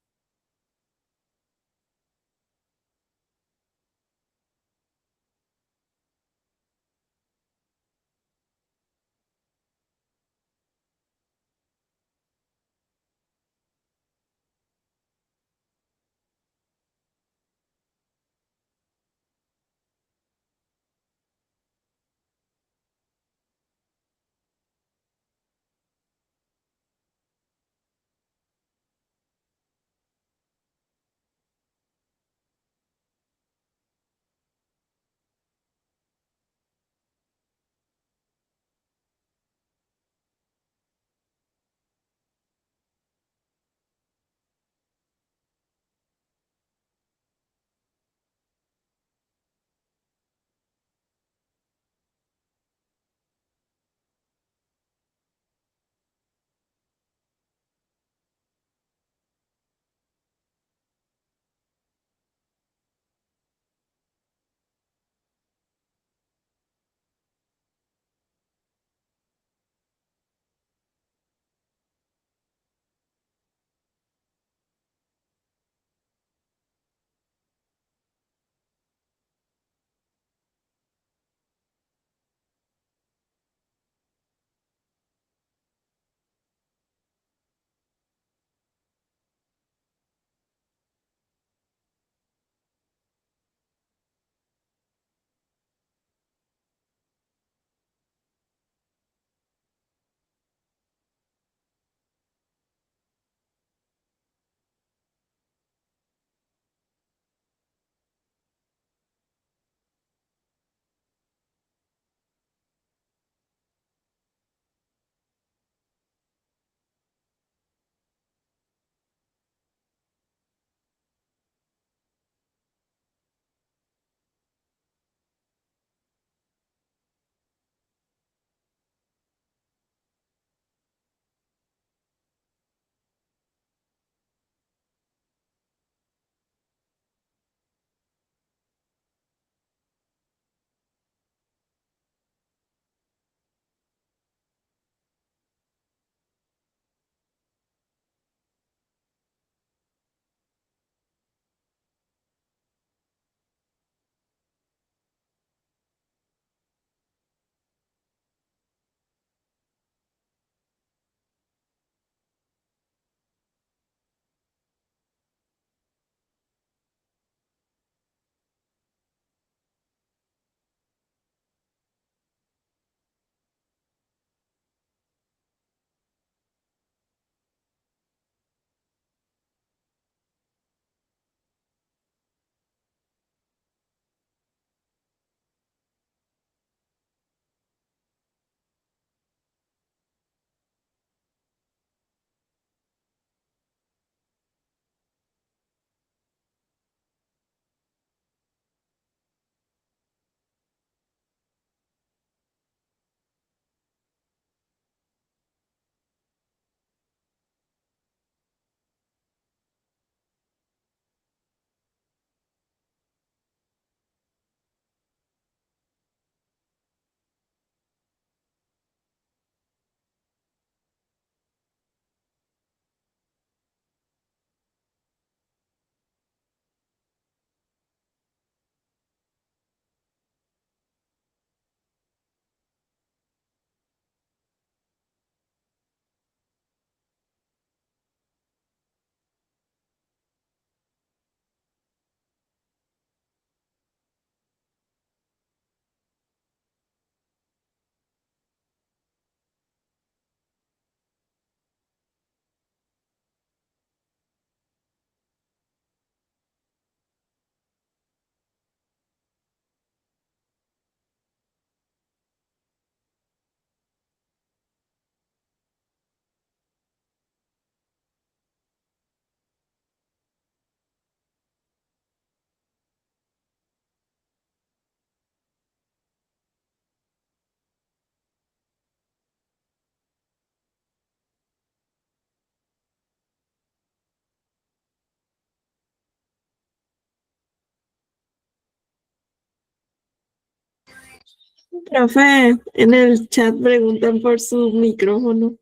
Profe, en el chat preguntan por su micrófono.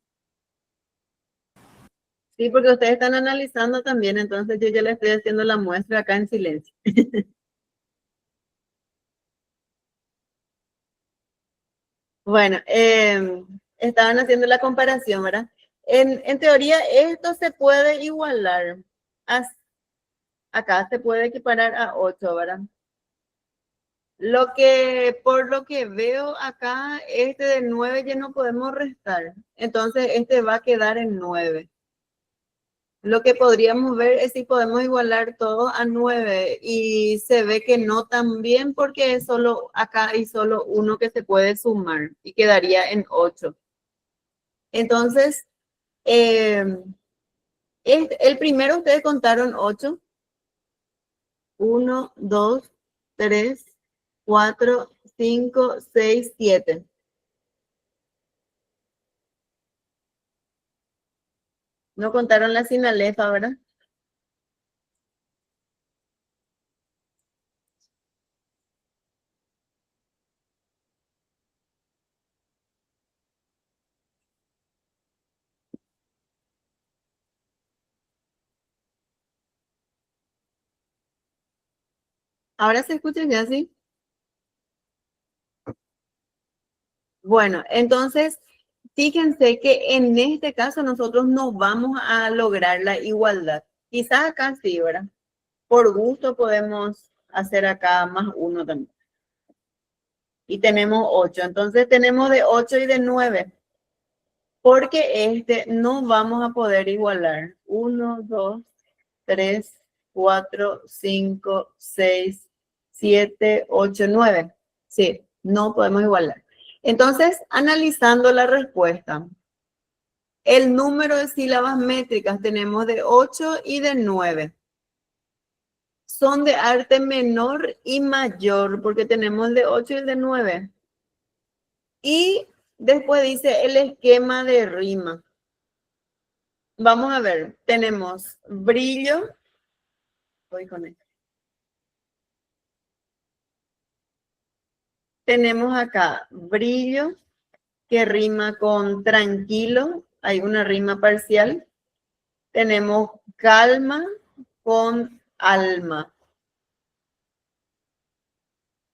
Sí, porque ustedes están analizando también, entonces yo ya le estoy haciendo la muestra acá en silencio. Bueno, estaban haciendo la comparación, ¿verdad? En teoría, esto se puede igualar. Acá se puede equiparar a 8, ¿verdad? Por lo que veo acá, este de 9 ya no podemos restar. Entonces, este va a quedar en 9. Lo que podríamos ver es si podemos igualar todo a 9 y se ve que no tan bien porque es solo acá hay solo uno que se puede sumar y quedaría en 8. Entonces, el primero ustedes contaron 8. 1, 2, 3, 4, 5, 6, 7. No contaron la sinalefa, ¿verdad? Ahora se escucha ya, ¿sí? Bueno, entonces, fíjense que en este caso nosotros no vamos a lograr la igualdad. Quizás acá sí, ¿verdad? Por gusto podemos hacer acá más uno también. Y tenemos 8. Entonces tenemos de 8 y de 9. Porque este no vamos a poder igualar. 1, 2, 3, 4, 5, 6, 7, 8, 9. Sí, no podemos igualar. Entonces, analizando la respuesta, el número de sílabas métricas tenemos de 8 y de 9. Son de arte menor y mayor, porque tenemos el de 8 y el de 9. Y después dice el esquema de rima. Vamos a ver, tenemos brillo. Voy con esto. Tenemos acá brillo, que rima con tranquilo, hay una rima parcial. Tenemos calma con alma.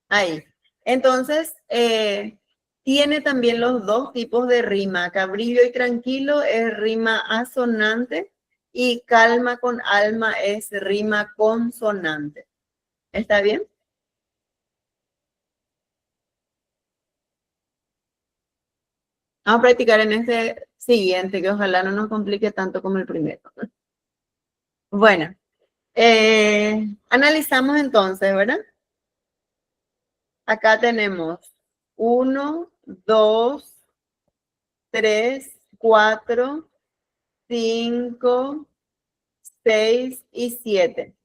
Ahí. Entonces, tiene también los dos tipos de rima. Acá brillo y tranquilo es rima asonante y calma con alma es rima consonante. ¿Está bien? Vamos a practicar en este siguiente, que ojalá no nos complique tanto como el primero. Bueno, analizamos entonces, ¿verdad? Acá tenemos 1, 2, 3, 4, 5, 6 y 7.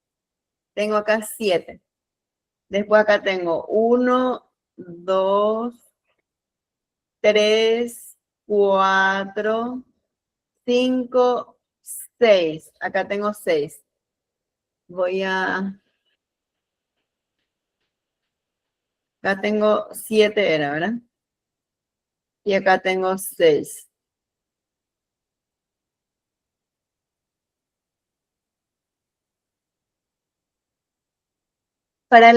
Tengo acá 7. Después acá tengo 1, 2, 3, 4, 5, 6. Acá tengo 6. Voy a... Acá tengo 7, era, ¿verdad? Y acá tengo 6. Para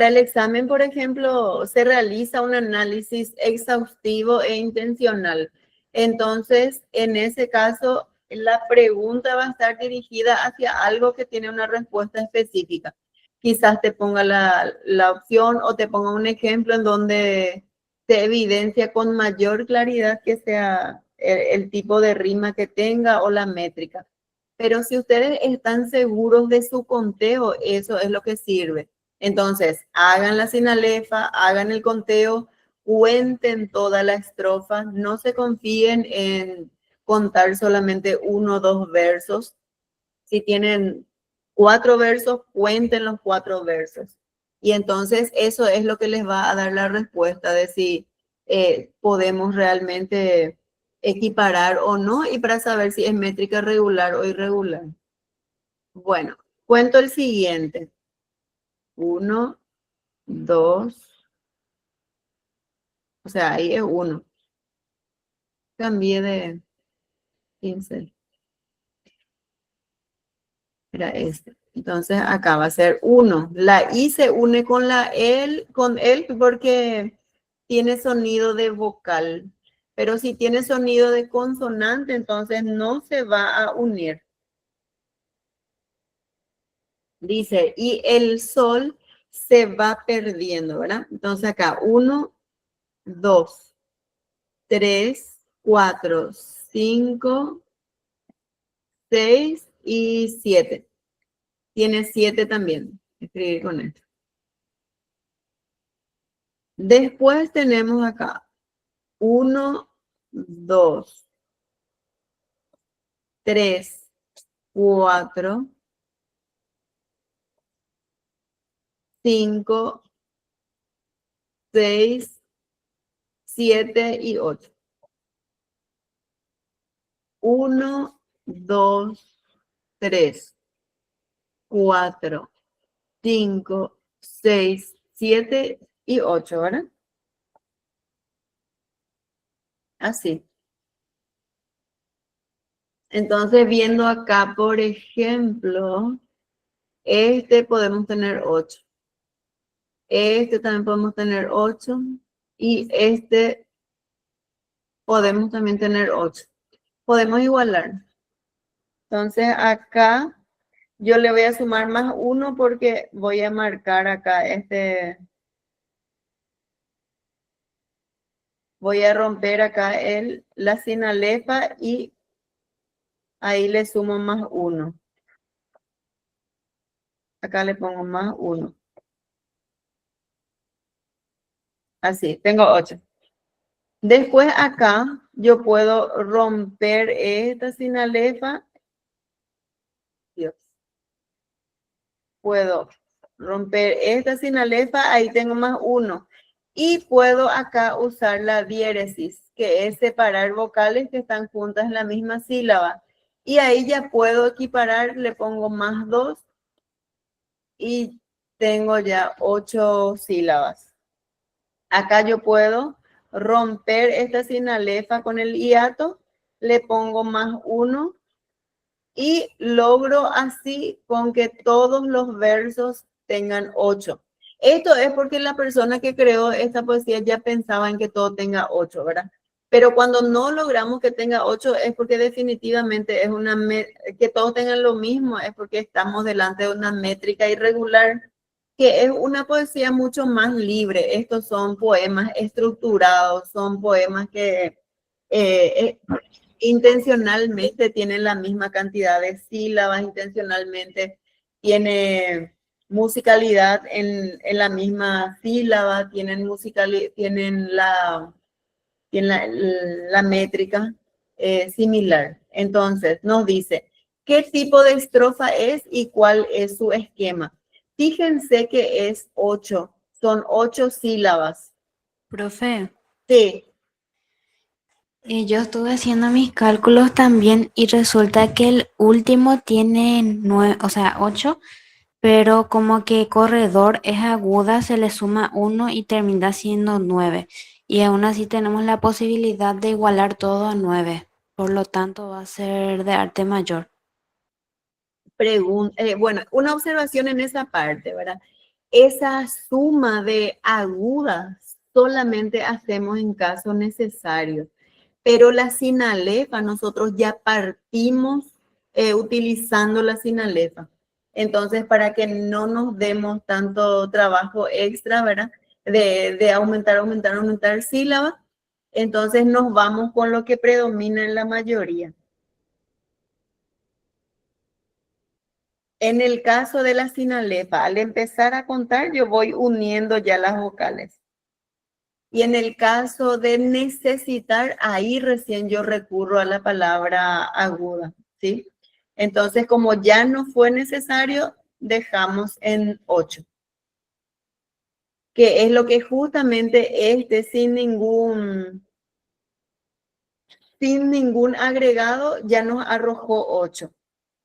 el examen, por ejemplo, se realiza un análisis exhaustivo e intencional. Entonces, en ese caso, la pregunta va a estar dirigida hacia algo que tiene una respuesta específica. Quizás te ponga la opción o te ponga un ejemplo en donde se evidencia con mayor claridad que sea el tipo de rima que tenga o la métrica. Pero si ustedes están seguros de su conteo, eso es lo que sirve. Entonces, hagan la sinalefa, hagan el conteo, cuenten toda la estrofa, no se confíen en contar solamente 1 o 2 versos. Si tienen 4 versos, cuenten los 4 versos. Y entonces eso es lo que les va a dar la respuesta de si podemos realmente equiparar o no y para saber si es métrica regular o irregular. Bueno, cuento el siguiente. 1, 2, O sea, ahí es 1. Cambié de pincel. Era este. Entonces acá va a ser 1. La I se une con con él porque tiene sonido de vocal. Pero si tiene sonido de consonante, entonces no se va a unir. Dice, y el sol se va perdiendo, ¿verdad? Entonces acá, 1, 2, 3, 4, 5, 6 y 7. Tiene 7 también. Escribir con esto. Después tenemos acá 1, 2, 3, 4, 5, 6, 7 y 8. 1, 2, 3, 4, 5, 6, 7 y 8, ¿verdad? Así. Entonces, viendo acá, por ejemplo, este podemos tener 8. Este también podemos tener 8. Y este podemos también tener 8. Podemos igualar. Entonces, acá yo le voy a sumar más 1 porque voy a marcar acá voy a romper acá la sinalefa y ahí le sumo más 1. Acá le pongo más 1. Así, tengo 8. Después acá yo puedo romper esta sinalefa. Dios. Puedo romper esta sinalefa, ahí tengo más 1. Y puedo acá usar la diéresis, que es separar vocales que están juntas en la misma sílaba. Y ahí ya puedo equiparar, le pongo más 2 y tengo ya 8 sílabas. Acá yo puedo romper esta sinalefa con el hiato, le pongo más 1 y logro así con que todos los versos tengan 8. Esto es porque la persona que creó esta poesía ya pensaba en que todo tenga 8, ¿verdad? Pero cuando no logramos que tenga 8 es porque definitivamente es que todos tengan lo mismo, es porque estamos delante de una métrica irregular, que es una poesía mucho más libre. Estos son poemas estructurados, son poemas que intencionalmente tienen la misma cantidad de sílabas, intencionalmente tiene musicalidad en la misma sílaba, tienen la métrica similar. Entonces, nos dice, ¿qué tipo de estrofa es y cuál es su esquema? Fíjense que es 8, son 8 sílabas. Profe, Sí. yo estuve haciendo mis cálculos también y resulta que el último tiene 9, o sea, 8, pero como que corredor es aguda, se le suma 1 y termina siendo 9. Y aún así tenemos la posibilidad de igualar todo a 9. Por lo tanto, va a ser de arte mayor. Bueno, una observación en esa parte, ¿verdad? Esa suma de agudas solamente hacemos en casos necesarios, pero la sinalefa, nosotros ya partimos utilizando la sinalefa. Entonces, para que no nos demos tanto trabajo extra, ¿verdad? De aumentar sílabas, entonces nos vamos con lo que predomina en la mayoría. En el caso de la sinalefa, al empezar a contar, yo voy uniendo ya las vocales. Y en el caso de necesitar, ahí recién yo recurro a la palabra aguda, ¿sí? Entonces, como ya no fue necesario, dejamos en 8. Que es lo que justamente sin ningún agregado, ya nos arrojó 8.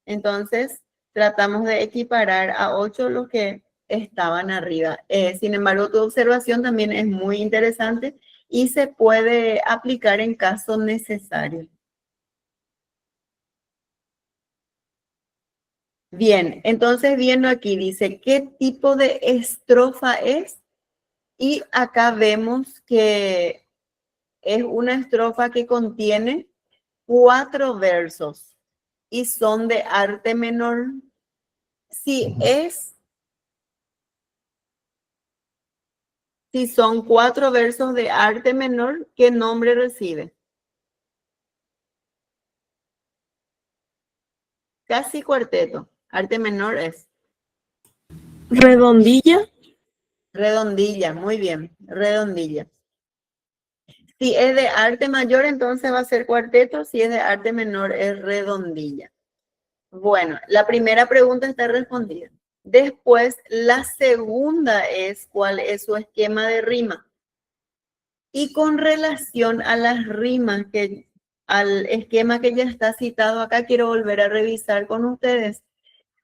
Entonces, tratamos de equiparar a 8 los que estaban arriba. Sin embargo, tu observación también es muy interesante y se puede aplicar en caso necesario. Bien, entonces viendo aquí dice qué tipo de estrofa es y acá vemos que es una estrofa que contiene 4 versos y son de arte menor. Si son 4 versos de arte menor, ¿qué nombre recibe? Casi cuarteto. Arte menor es Redondilla. redondilla. Muy bien, redondilla. Si es de arte mayor, entonces va a ser cuarteto. Si es de arte menor, es redondilla. Bueno, la primera pregunta está respondida. Después, la segunda es cuál es su esquema de rima. Y con relación a las rimas, al esquema que ya está citado acá, quiero volver a revisar con ustedes.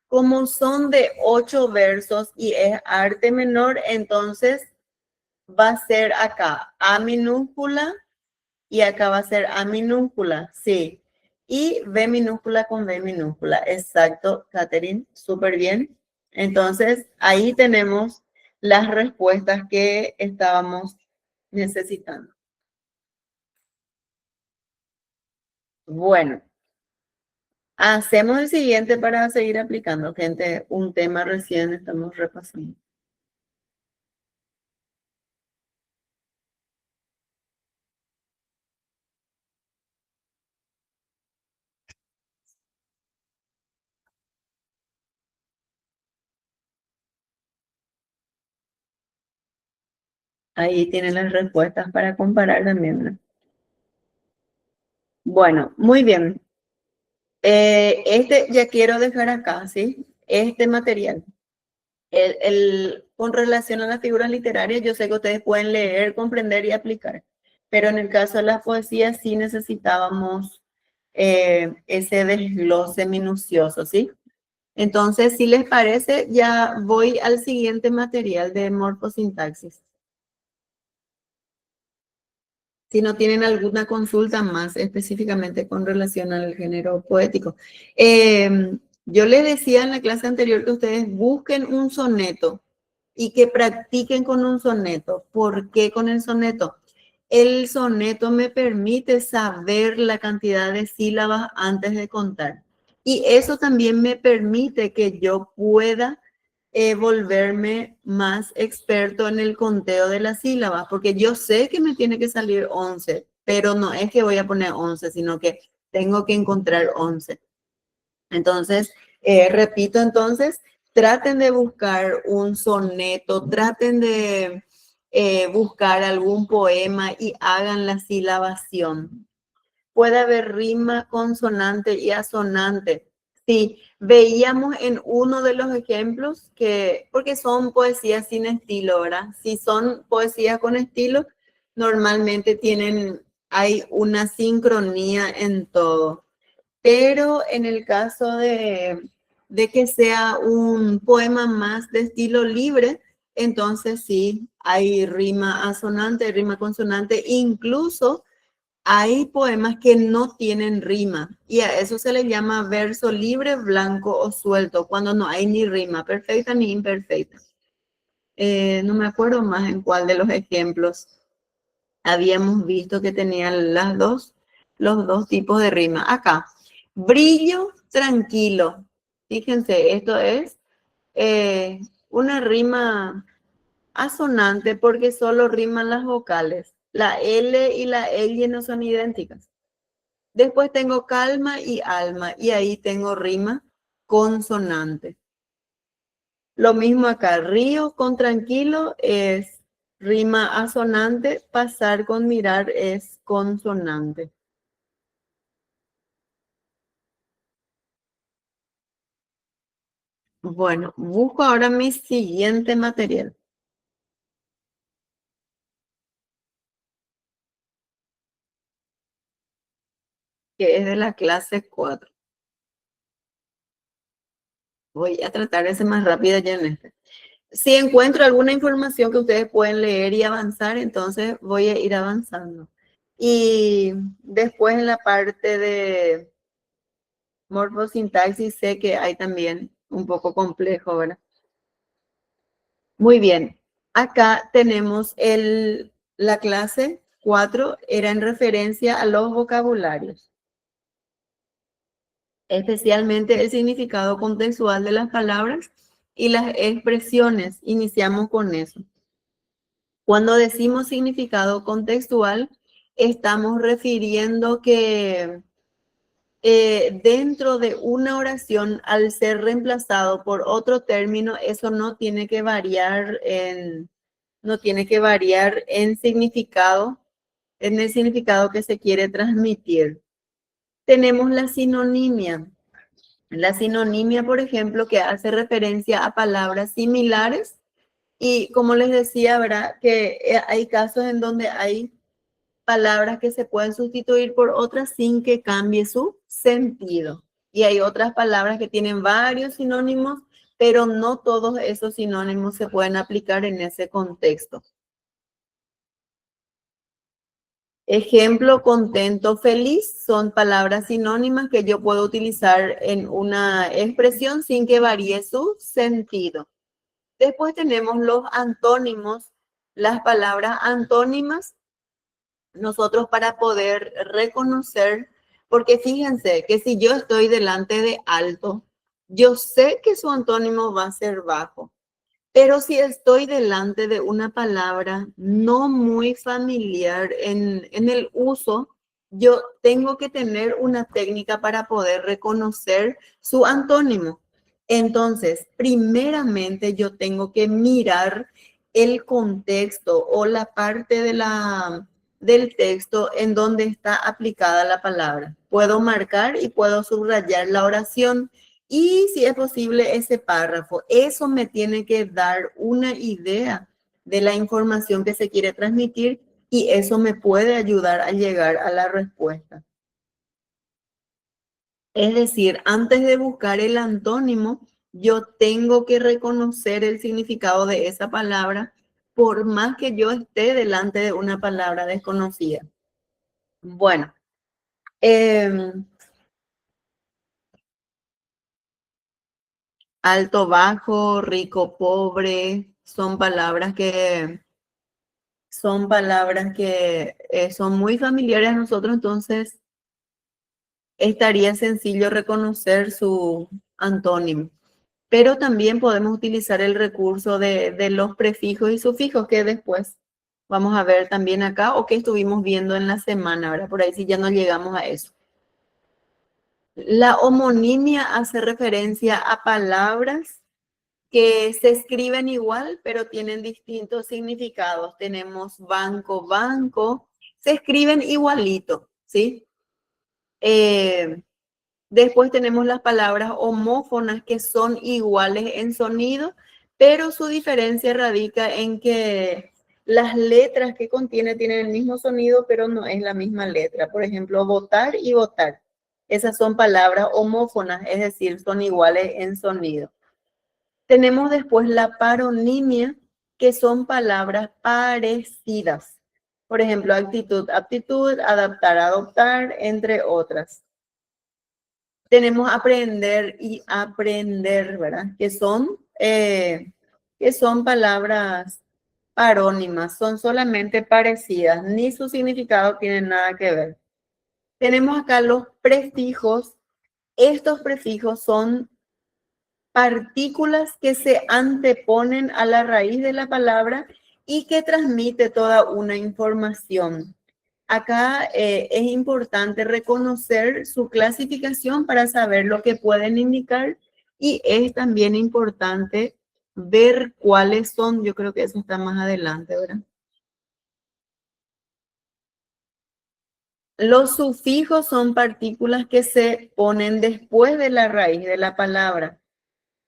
Como son de 8 versos y es arte menor, entonces va a ser acá A minúscula y acá va a ser A minúscula, sí. Y B minúscula con B minúscula. Exacto, Catherine, súper bien. Entonces, ahí tenemos las respuestas que estábamos necesitando. Bueno, hacemos el siguiente para seguir aplicando, gente. Un tema recién estamos repasando. Ahí tienen las respuestas para comparar también, ¿no? Bueno, muy bien. Este ya quiero dejar acá, ¿sí? Este material. Con relación a las figuras literarias, yo sé que ustedes pueden leer, comprender y aplicar, pero en el caso de la poesía sí necesitábamos ese desglose minucioso, ¿sí? Entonces, si les parece, ya voy al siguiente material de morfosintaxis. Si no tienen alguna consulta más específicamente con relación al género poético. Yo les decía en la clase anterior que ustedes busquen un soneto y que practiquen con un soneto. ¿Por qué con el soneto? El soneto me permite saber la cantidad de sílabas antes de contar. Y eso también me permite que yo pueda volverme más experto en el conteo de las sílabas, porque yo sé que me tiene que salir 11, pero no es que voy a poner 11, sino que tengo que encontrar 11. Entonces, repito, entonces, traten de buscar un soneto, traten de buscar algún poema y hagan la silabación. Puede haber rima consonante y asonante. Sí, veíamos en uno de los ejemplos que, porque son poesías sin estilo, ¿verdad? Si son poesías con estilo, normalmente hay una sincronía en todo. Pero en el caso de que sea un poema más de estilo libre, entonces sí, hay rima asonante, rima consonante, incluso hay poemas que no tienen rima y a eso se le llama verso libre, blanco o suelto, cuando no hay ni rima perfecta ni imperfecta. No me acuerdo más en cuál de los ejemplos habíamos visto que tenían los dos tipos de rima. Acá, brillo tranquilo. Fíjense, esto es una rima asonante porque solo riman las vocales. La L y la L no son idénticas. Después tengo calma y alma y ahí tengo rima consonante. Lo mismo acá, río con tranquilo es rima asonante, pasar con mirar es consonante. Bueno, busco ahora mi siguiente material, que es de la clase 4. Voy a tratar de ser más rápida ya en este. Si encuentro alguna información que ustedes pueden leer y avanzar, entonces voy a ir avanzando. Y después en la parte de morfosintaxis sé que hay también un poco complejo, ¿verdad? Muy bien. Acá tenemos la clase 4, era en referencia a los vocabularios, especialmente el significado contextual de las palabras y las expresiones. Iniciamos con eso. Cuando decimos significado contextual, estamos refiriendo que dentro de una oración, al ser reemplazado por otro término, eso no tiene que variar en significado, en el significado que se quiere transmitir. Tenemos la sinonimia. La sinonimia, por ejemplo, que hace referencia a palabras similares y como les decía, ¿verdad? Que hay casos en donde hay palabras que se pueden sustituir por otras sin que cambie su sentido. Y hay otras palabras que tienen varios sinónimos, pero no todos esos sinónimos se pueden aplicar en ese contexto. Ejemplo, contento, feliz son palabras sinónimas que yo puedo utilizar en una expresión sin que varíe su sentido. Después tenemos los antónimos, las palabras antónimas, nosotros para poder reconocer, porque fíjense que si yo estoy delante de alto, yo sé que su antónimo va a ser bajo, pero si estoy delante de una palabra no muy familiar en el uso, yo tengo que tener una técnica para poder reconocer su antónimo. Entonces, primeramente yo tengo que mirar el contexto o la parte del texto en donde está aplicada la palabra. Puedo marcar y puedo subrayar la oración y si es posible ese párrafo. Eso me tiene que dar una idea de la información que se quiere transmitir y eso me puede ayudar a llegar a la respuesta. Es decir, antes de buscar el antónimo, yo tengo que reconocer el significado de esa palabra, por más que yo esté delante de una palabra desconocida. Bueno, alto, bajo, rico, pobre, son palabras que son muy familiares a nosotros, entonces estaría sencillo reconocer su antónimo. Pero también podemos utilizar el recurso de los prefijos y sufijos que después vamos a ver también acá o que estuvimos viendo en la semana, ¿verdad? Por ahí sí ya no llegamos a eso. La homonimia hace referencia a palabras que se escriben igual, pero tienen distintos significados. Tenemos banco, banco, se escriben igualito, ¿sí? Después tenemos las palabras homófonas que son iguales en sonido, pero su diferencia radica en que las letras que contiene tienen el mismo sonido, pero no es la misma letra. Por ejemplo, votar y votar. Esas son palabras homófonas, es decir, son iguales en sonido. Tenemos después la paronimia, que son palabras parecidas. Por ejemplo, actitud, aptitud, adaptar, adoptar, entre otras. Tenemos aprender y aprender, ¿verdad? Que son palabras parónimas, son solamente parecidas, ni su significado tiene nada que ver. Tenemos acá los prefijos. Estos prefijos son partículas que se anteponen a la raíz de la palabra y que transmite toda una información. Acá es importante reconocer su clasificación para saber lo que pueden indicar y es también importante ver cuáles son. Yo creo que eso está más adelante, ¿verdad? Los sufijos son partículas que se ponen después de la raíz de la palabra.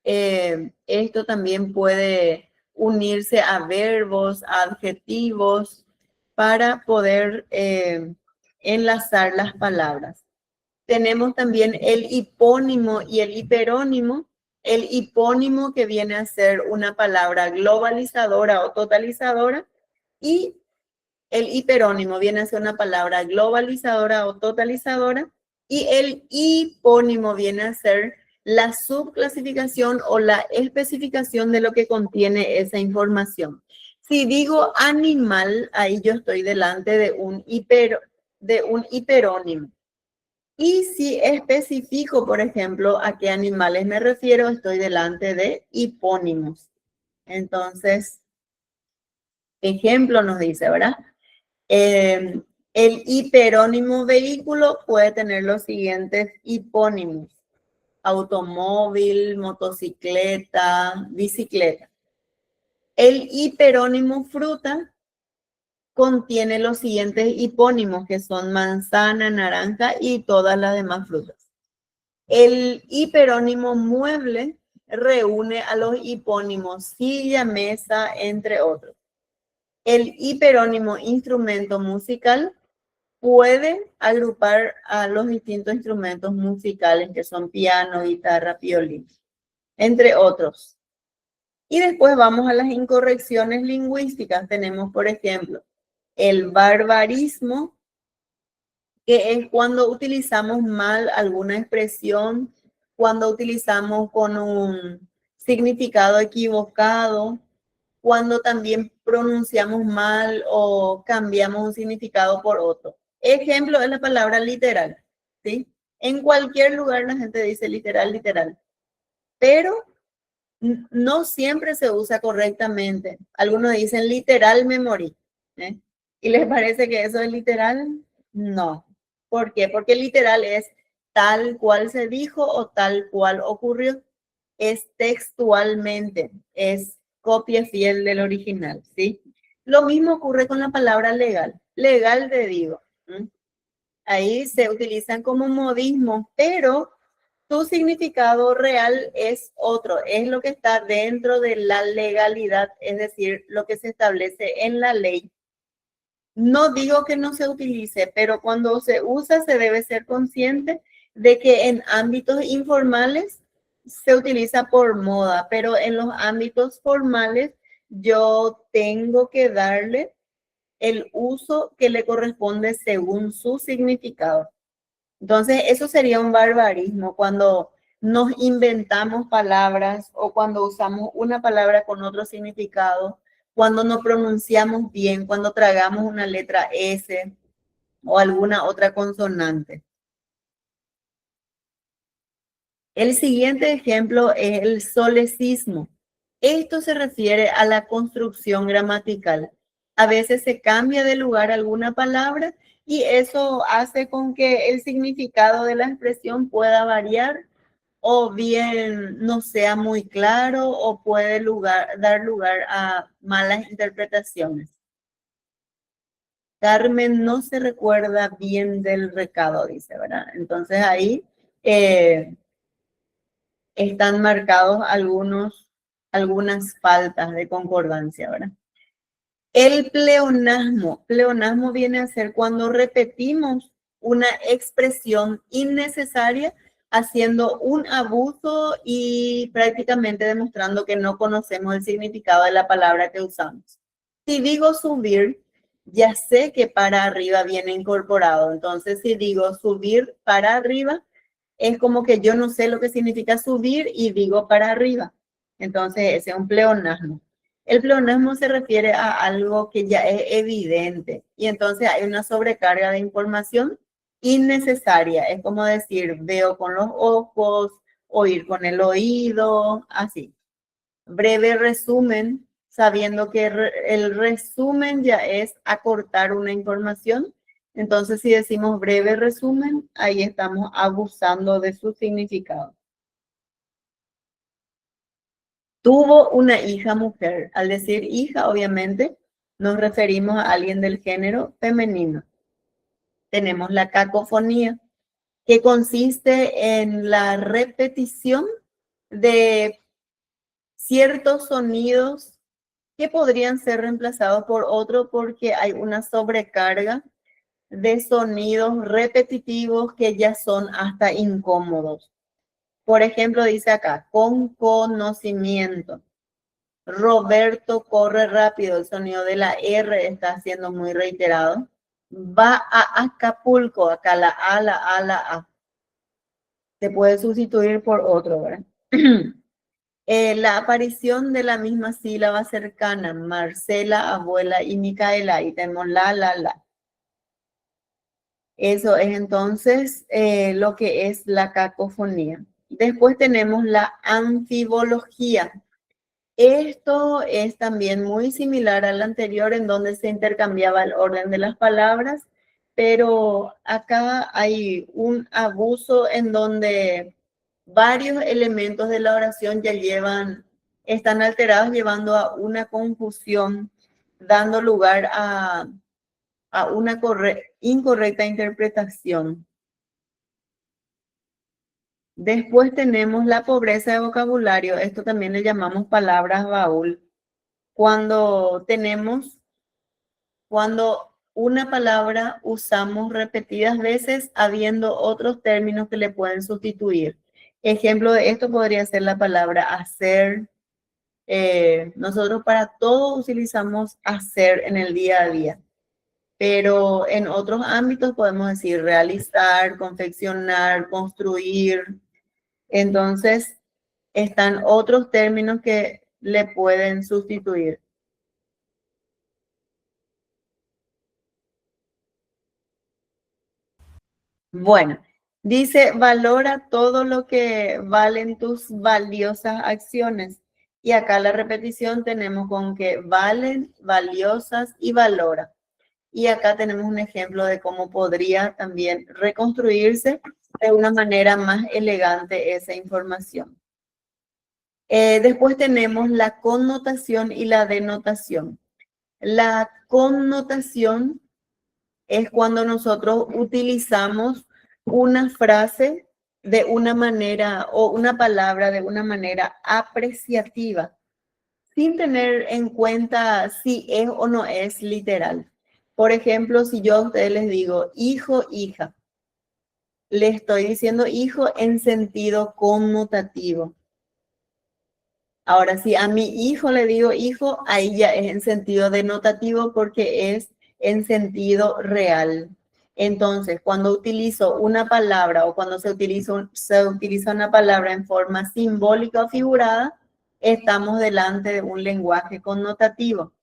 Esto también puede unirse a verbos, a adjetivos, para poder enlazar las palabras. Tenemos también el hipónimo y el hiperónimo, el hipónimo, que viene a ser una palabra globalizadora o totalizadora, y el hiperónimo viene a ser una palabra globalizadora o totalizadora, y el hipónimo viene a ser la subclasificación o la especificación de lo que contiene esa información. Si digo animal, ahí yo estoy delante de un hiperónimo. Y si especifico, por ejemplo, a qué animales me refiero, estoy delante de hipónimos. Entonces, ejemplo nos dice, ¿verdad? El hiperónimo vehículo puede tener los siguientes hipónimos: automóvil, motocicleta, bicicleta. El hiperónimo fruta contiene los siguientes hipónimos, que son manzana, naranja y todas las demás frutas. El hiperónimo mueble reúne a los hipónimos silla, mesa, entre otros. El hiperónimo instrumento musical puede agrupar a los distintos instrumentos musicales, que son piano, guitarra, violín, entre otros. Y después vamos a las incorrecciones lingüísticas. Tenemos, por ejemplo, el barbarismo, que es cuando utilizamos mal alguna expresión, cuando utilizamos con un significado equivocado, cuando también pronunciamos mal o cambiamos un significado por otro. Ejemplo es la palabra literal, ¿sí? En cualquier lugar la gente dice literal, literal, pero no siempre se usa correctamente. Algunos dicen literal me morí, ¿eh? ¿Y les parece que eso es literal? No. ¿Por qué? Porque literal es tal cual se dijo o tal cual ocurrió. Es textualmente, es copia fiel del original, ¿sí? Lo mismo ocurre con la palabra legal. Legal te digo. Ahí se utilizan como modismo, pero su significado real es otro, es lo que está dentro de la legalidad, es decir, lo que se establece en la ley. No digo que no se utilice, pero cuando se usa se debe ser consciente de que en ámbitos informales se utiliza por moda, pero en los ámbitos formales yo tengo que darle el uso que le corresponde según su significado. Entonces, eso sería un barbarismo cuando nos inventamos palabras o cuando usamos una palabra con otro significado, cuando no pronunciamos bien, cuando tragamos una letra S o alguna otra consonante. El siguiente ejemplo es el solecismo. Esto se refiere a la construcción gramatical. A veces se cambia de lugar alguna palabra y eso hace con que el significado de la expresión pueda variar o bien no sea muy claro o puede dar lugar a malas interpretaciones. Carmen no se recuerda bien del recado, dice, ¿verdad? Entonces ahí están marcados algunas faltas de concordancia, ¿verdad? El pleonasmo. Pleonasmo viene a ser cuando repetimos una expresión innecesaria, haciendo un abuso y prácticamente demostrando que no conocemos el significado de la palabra que usamos. Si digo subir, ya sé que para arriba viene incorporado. Entonces, si digo subir para arriba, es como que yo no sé lo que significa subir y digo para arriba. Entonces, ese es un pleonasmo. El pleonasmo se refiere a algo que ya es evidente y entonces hay una sobrecarga de información innecesaria. Es como decir, veo con los ojos, oír con el oído, así. Breve resumen, sabiendo que el resumen ya es acortar una información. Entonces, si decimos breve resumen, ahí estamos abusando de su significado. Tuvo una hija mujer. Al decir hija, obviamente, nos referimos a alguien del género femenino. Tenemos la cacofonía, que consiste en la repetición de ciertos sonidos que podrían ser reemplazados por otro porque hay una sobrecarga de sonidos repetitivos que ya son hasta incómodos. Por ejemplo, dice acá, con conocimiento. Roberto corre rápido, el sonido de la R está siendo muy reiterado. Va a Acapulco, acá la A, la A, la A. Se puede sustituir por otro, ¿verdad? La aparición de la misma sílaba cercana, Marcela, abuela y Micaela, ahí tenemos la. Eso es entonces lo que es la cacofonía. Después tenemos la anfibología. Esto es también muy similar al anterior en donde se intercambiaba el orden de las palabras, pero acá hay un abuso en donde varios elementos de la oración ya están alterados, llevando a una confusión, dando lugar a una incorrecta interpretación. Después tenemos la pobreza de vocabulario. Esto también le llamamos palabras baúl. Cuando una palabra usamos repetidas veces habiendo otros términos que le pueden sustituir. Ejemplo de esto podría ser la palabra hacer. Nosotros para todo utilizamos hacer en el día a día, pero en otros ámbitos podemos decir realizar, confeccionar, construir. Entonces, están otros términos que le pueden sustituir. Bueno, dice, valora todo lo que valen tus valiosas acciones. Y acá la repetición tenemos con que valen, valiosas y valora. Y acá tenemos un ejemplo de cómo podría también reconstruirse de una manera más elegante esa información. Después tenemos la connotación y la denotación. La connotación es cuando nosotros utilizamos una frase de una manera o una palabra de una manera apreciativa, sin tener en cuenta si es o no es literal. Por ejemplo, si yo a ustedes les digo hijo, hija, le estoy diciendo hijo en sentido connotativo. Ahora, si a mi hijo le digo hijo, ahí ya es en sentido denotativo porque es en sentido real. Entonces, cuando utilizo una palabra o cuando se utiliza una palabra en forma simbólica o figurada, estamos delante de un lenguaje connotativo.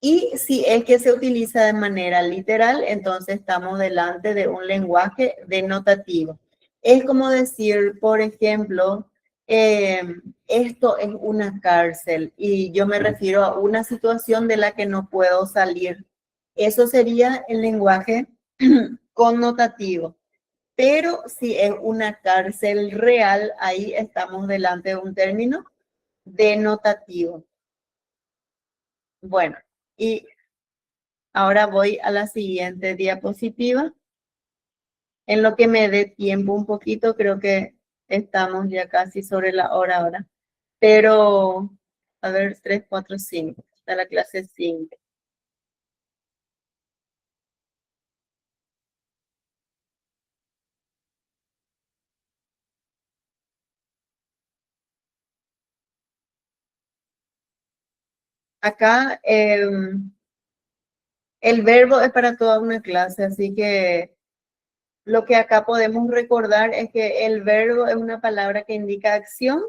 Y si es que se utiliza de manera literal, entonces estamos delante de un lenguaje denotativo. Es como decir, por ejemplo, esto es una cárcel y yo me refiero a una situación de la que no puedo salir. Eso sería el lenguaje connotativo. Pero si es una cárcel real, ahí estamos delante de un término denotativo. Bueno, y ahora voy a la siguiente diapositiva. En lo que me dé tiempo un poquito, creo que estamos ya casi sobre la hora ahora. Pero, a ver, 3, 4, 5. Está la clase 5. Acá el verbo es para toda una clase, así que lo que acá podemos recordar es que el verbo es una palabra que indica acción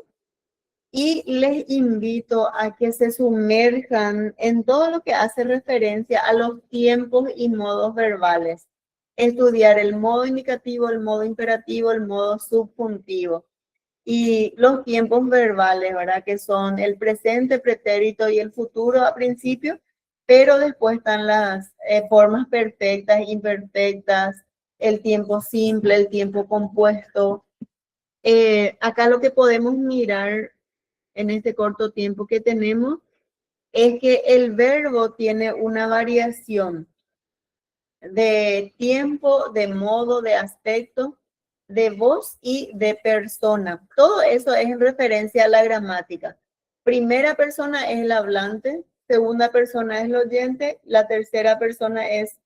y les invito a que se sumerjan en todo lo que hace referencia a los tiempos y modos verbales. Estudiar el modo indicativo, el modo imperativo, el modo subjuntivo y los tiempos verbales, ¿verdad? Que son el presente, pretérito y el futuro a principio, pero después están las formas perfectas, imperfectas, el tiempo simple, el tiempo compuesto. Acá lo que podemos mirar en este corto tiempo que tenemos es que el verbo tiene una variación de tiempo, de modo, de aspecto, de voz y de persona. Todo eso es en referencia a la gramática. Primera persona es el hablante, segunda persona es el oyente, la tercera persona es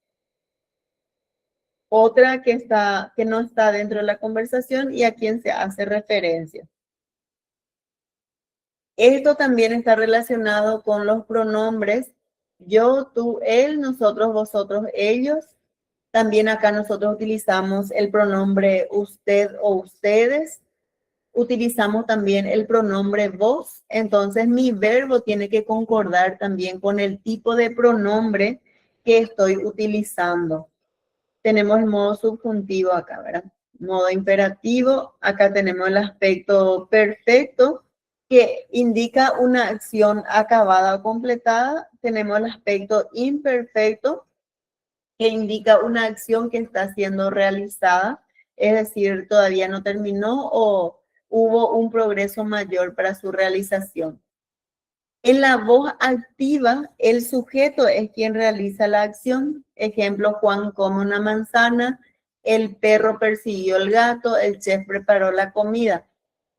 otra que no está dentro de la conversación y a quien se hace referencia. Esto también está relacionado con los pronombres yo, tú, él, nosotros, vosotros, ellos. También acá nosotros utilizamos el pronombre usted o ustedes. Utilizamos también el pronombre vos. Entonces mi verbo tiene que concordar también con el tipo de pronombre que estoy utilizando. Tenemos el modo subjuntivo acá, ¿verdad? Modo imperativo, acá tenemos el aspecto perfecto que indica una acción acabada o completada. Tenemos el aspecto imperfecto que indica una acción que está siendo realizada, es decir, todavía no terminó o hubo un progreso mayor para su realización. En la voz activa, el sujeto es quien realiza la acción. Ejemplo, Juan come una manzana, el perro persiguió al gato, el chef preparó la comida.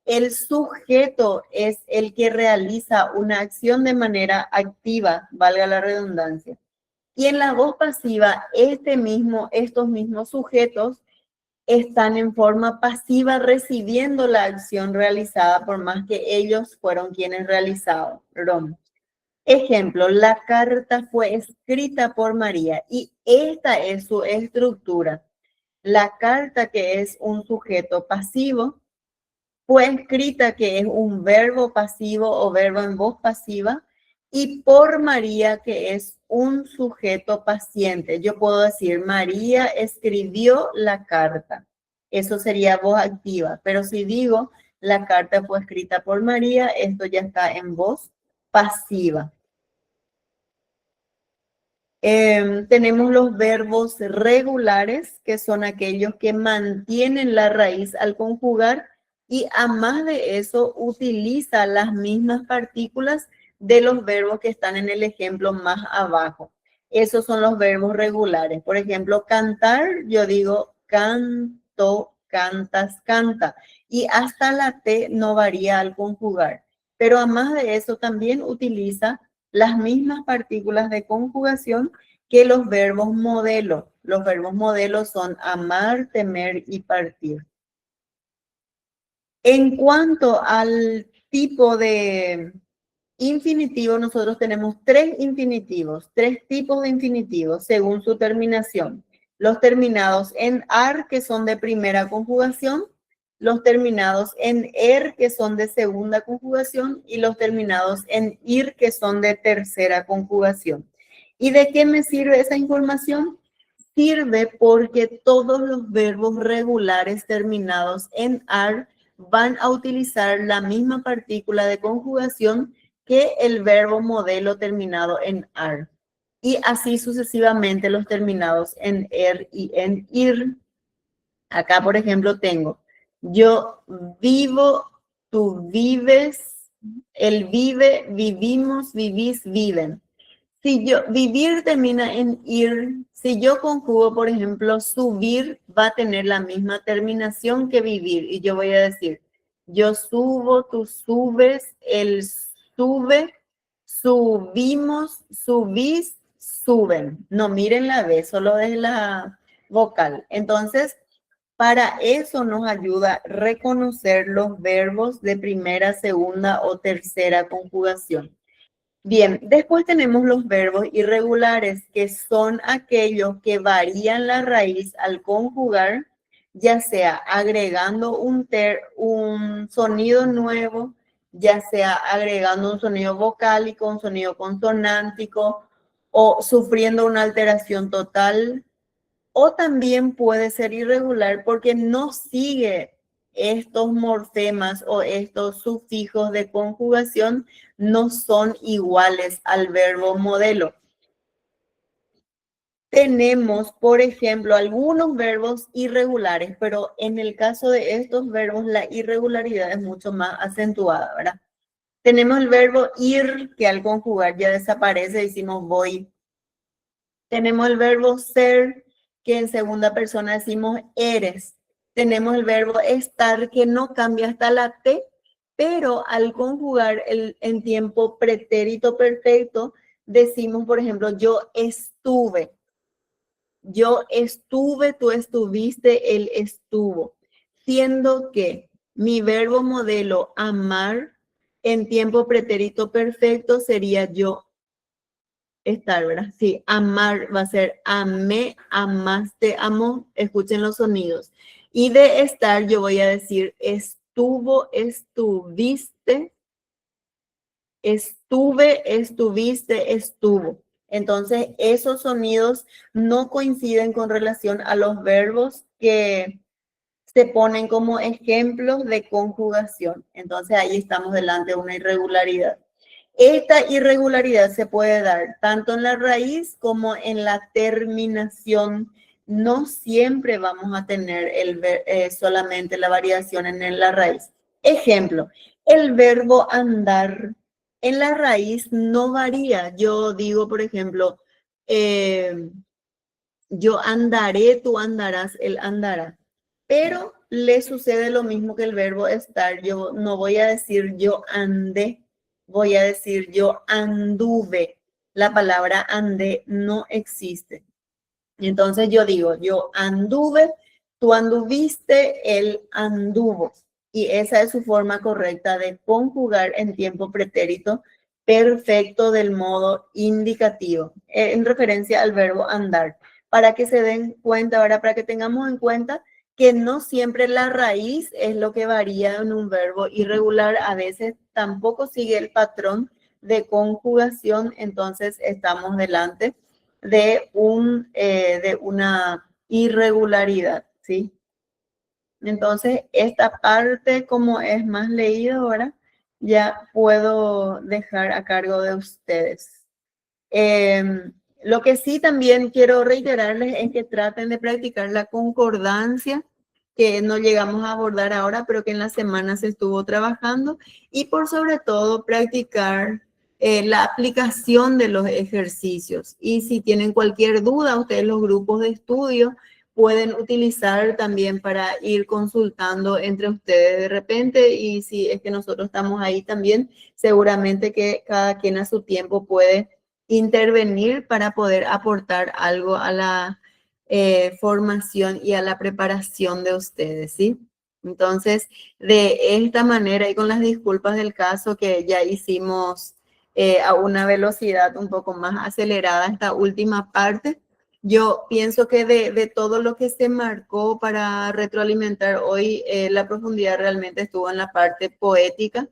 El sujeto es el que realiza una acción de manera activa, valga la redundancia. Y en la voz pasiva, estos mismos sujetos están en forma pasiva recibiendo la acción realizada por más que ellos fueron quienes realizaron. Ejemplo, la carta fue escrita por María y esta es su estructura. La carta, que es un sujeto pasivo, fue escrita, que es un verbo pasivo o verbo en voz pasiva, y por María, que es un sujeto paciente. Yo puedo decir, María escribió la carta. Eso sería voz activa. Pero si digo, la carta fue escrita por María, esto ya está en voz pasiva. Tenemos los verbos regulares, que son aquellos que mantienen la raíz al conjugar y a más de eso utiliza las mismas partículas de los verbos que están en el ejemplo más abajo. Esos son los verbos regulares. Por ejemplo, cantar, yo digo canto, cantas, canta. Y hasta la T no varía al conjugar. Pero a más de eso también utiliza las mismas partículas de conjugación que los verbos modelo. Los verbos modelo son amar, temer y partir. En cuanto al tipo de infinitivo, nosotros tenemos tres tipos de infinitivos según su terminación. Los terminados en ar, que son de primera conjugación, los terminados en er, que son de segunda conjugación, y los terminados en ir, que son de tercera conjugación. ¿Y de qué me sirve esa información? Sirve porque todos los verbos regulares terminados en ar van a utilizar la misma partícula de conjugación que el verbo modelo terminado en ar. Y así sucesivamente los terminados en er y en ir. Acá, por ejemplo, tengo yo vivo, tú vives, él vive, vivimos, vivís, viven. Si yo, vivir termina en ir, si yo conjugo, por ejemplo, subir, va a tener la misma terminación que vivir. Y yo voy a decir, yo subo, tú subes, él sube, subimos, subís, suben. No miren la B, solo es la vocal. Entonces, para eso nos ayuda reconocer los verbos de primera, segunda o tercera conjugación. Bien, después tenemos los verbos irregulares, que son aquellos que varían la raíz al conjugar, ya sea agregando un sonido nuevo, ya sea agregando un sonido vocálico, un sonido consonántico, o sufriendo una alteración total, o también puede ser irregular porque no sigue estos morfemas o estos sufijos de conjugación, no son iguales al verbo modelo. Tenemos, por ejemplo, algunos verbos irregulares, pero en el caso de estos verbos la irregularidad es mucho más acentuada, ¿verdad? Tenemos el verbo ir, que al conjugar ya desaparece, decimos voy. Tenemos el verbo ser, que en segunda persona decimos eres. Tenemos el verbo estar, que no cambia hasta la T, pero al conjugar en tiempo pretérito perfecto, decimos, por ejemplo, yo estuve. yo estuve, tú estuviste, él estuvo. Siendo que mi verbo modelo amar en tiempo pretérito perfecto sería yo estar, ¿verdad? Sí, amar va a ser amé, amaste, amó. Escuchen los sonidos. Y de estar yo voy a decir estuvo, estuviste, estuve, estuviste, estuvo. Entonces, esos sonidos no coinciden con relación a los verbos que se ponen como ejemplos de conjugación. Entonces, ahí estamos delante de una irregularidad. Esta irregularidad se puede dar tanto en la raíz como en la terminación. No siempre vamos a tener solamente la variación en la raíz. Ejemplo, el verbo andar en la raíz no varía. Yo digo, por ejemplo, yo andaré, tú andarás, él andará. Pero le sucede lo mismo que el verbo estar. Yo no voy a decir yo andé, voy a decir yo anduve. La palabra andé no existe. Entonces yo digo, yo anduve, tú anduviste, él anduvo. Y esa es su forma correcta de conjugar en tiempo pretérito perfecto del modo indicativo, en referencia al verbo andar. Para que se den cuenta, ahora para que tengamos en cuenta que no siempre la raíz es lo que varía en un verbo irregular, a veces tampoco sigue el patrón de conjugación, entonces estamos delante de una irregularidad, ¿sí? Entonces, esta parte, como es más leído ahora, ya puedo dejar a cargo de ustedes. Lo que sí también quiero reiterarles es que traten de practicar la concordancia, que no llegamos a abordar ahora, pero que en la semana se estuvo trabajando, y por sobre todo practicar la aplicación de los ejercicios. Y si tienen cualquier duda, ustedes los grupos de estudio pueden utilizar también para ir consultando entre ustedes de repente, y si es que nosotros estamos ahí también, seguramente que cada quien a su tiempo puede intervenir para poder aportar algo a la formación y a la preparación de ustedes, ¿sí? Entonces, de esta manera y con las disculpas del caso que ya hicimos a una velocidad un poco más acelerada esta última parte, yo pienso que de todo lo que se marcó para retroalimentar hoy, la profundidad realmente estuvo en la parte poética,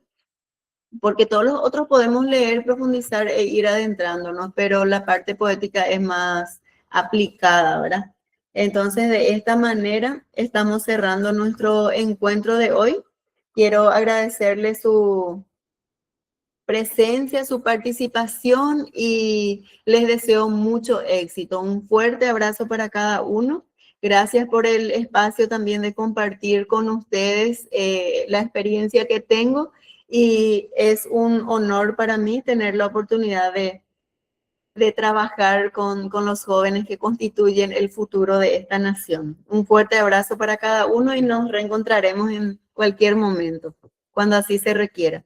porque todos los otros podemos leer, profundizar e ir adentrándonos, pero la parte poética es más aplicada, ¿verdad? Entonces, de esta manera estamos cerrando nuestro encuentro de hoy. Quiero agradecerle su presencia, su participación y les deseo mucho éxito. Un fuerte abrazo para cada uno. Gracias por el espacio también de compartir con ustedes la experiencia que tengo, y es un honor para mí tener la oportunidad de trabajar con los jóvenes que constituyen el futuro de esta nación. Un fuerte abrazo para cada uno y nos reencontraremos en cualquier momento, cuando así se requiera.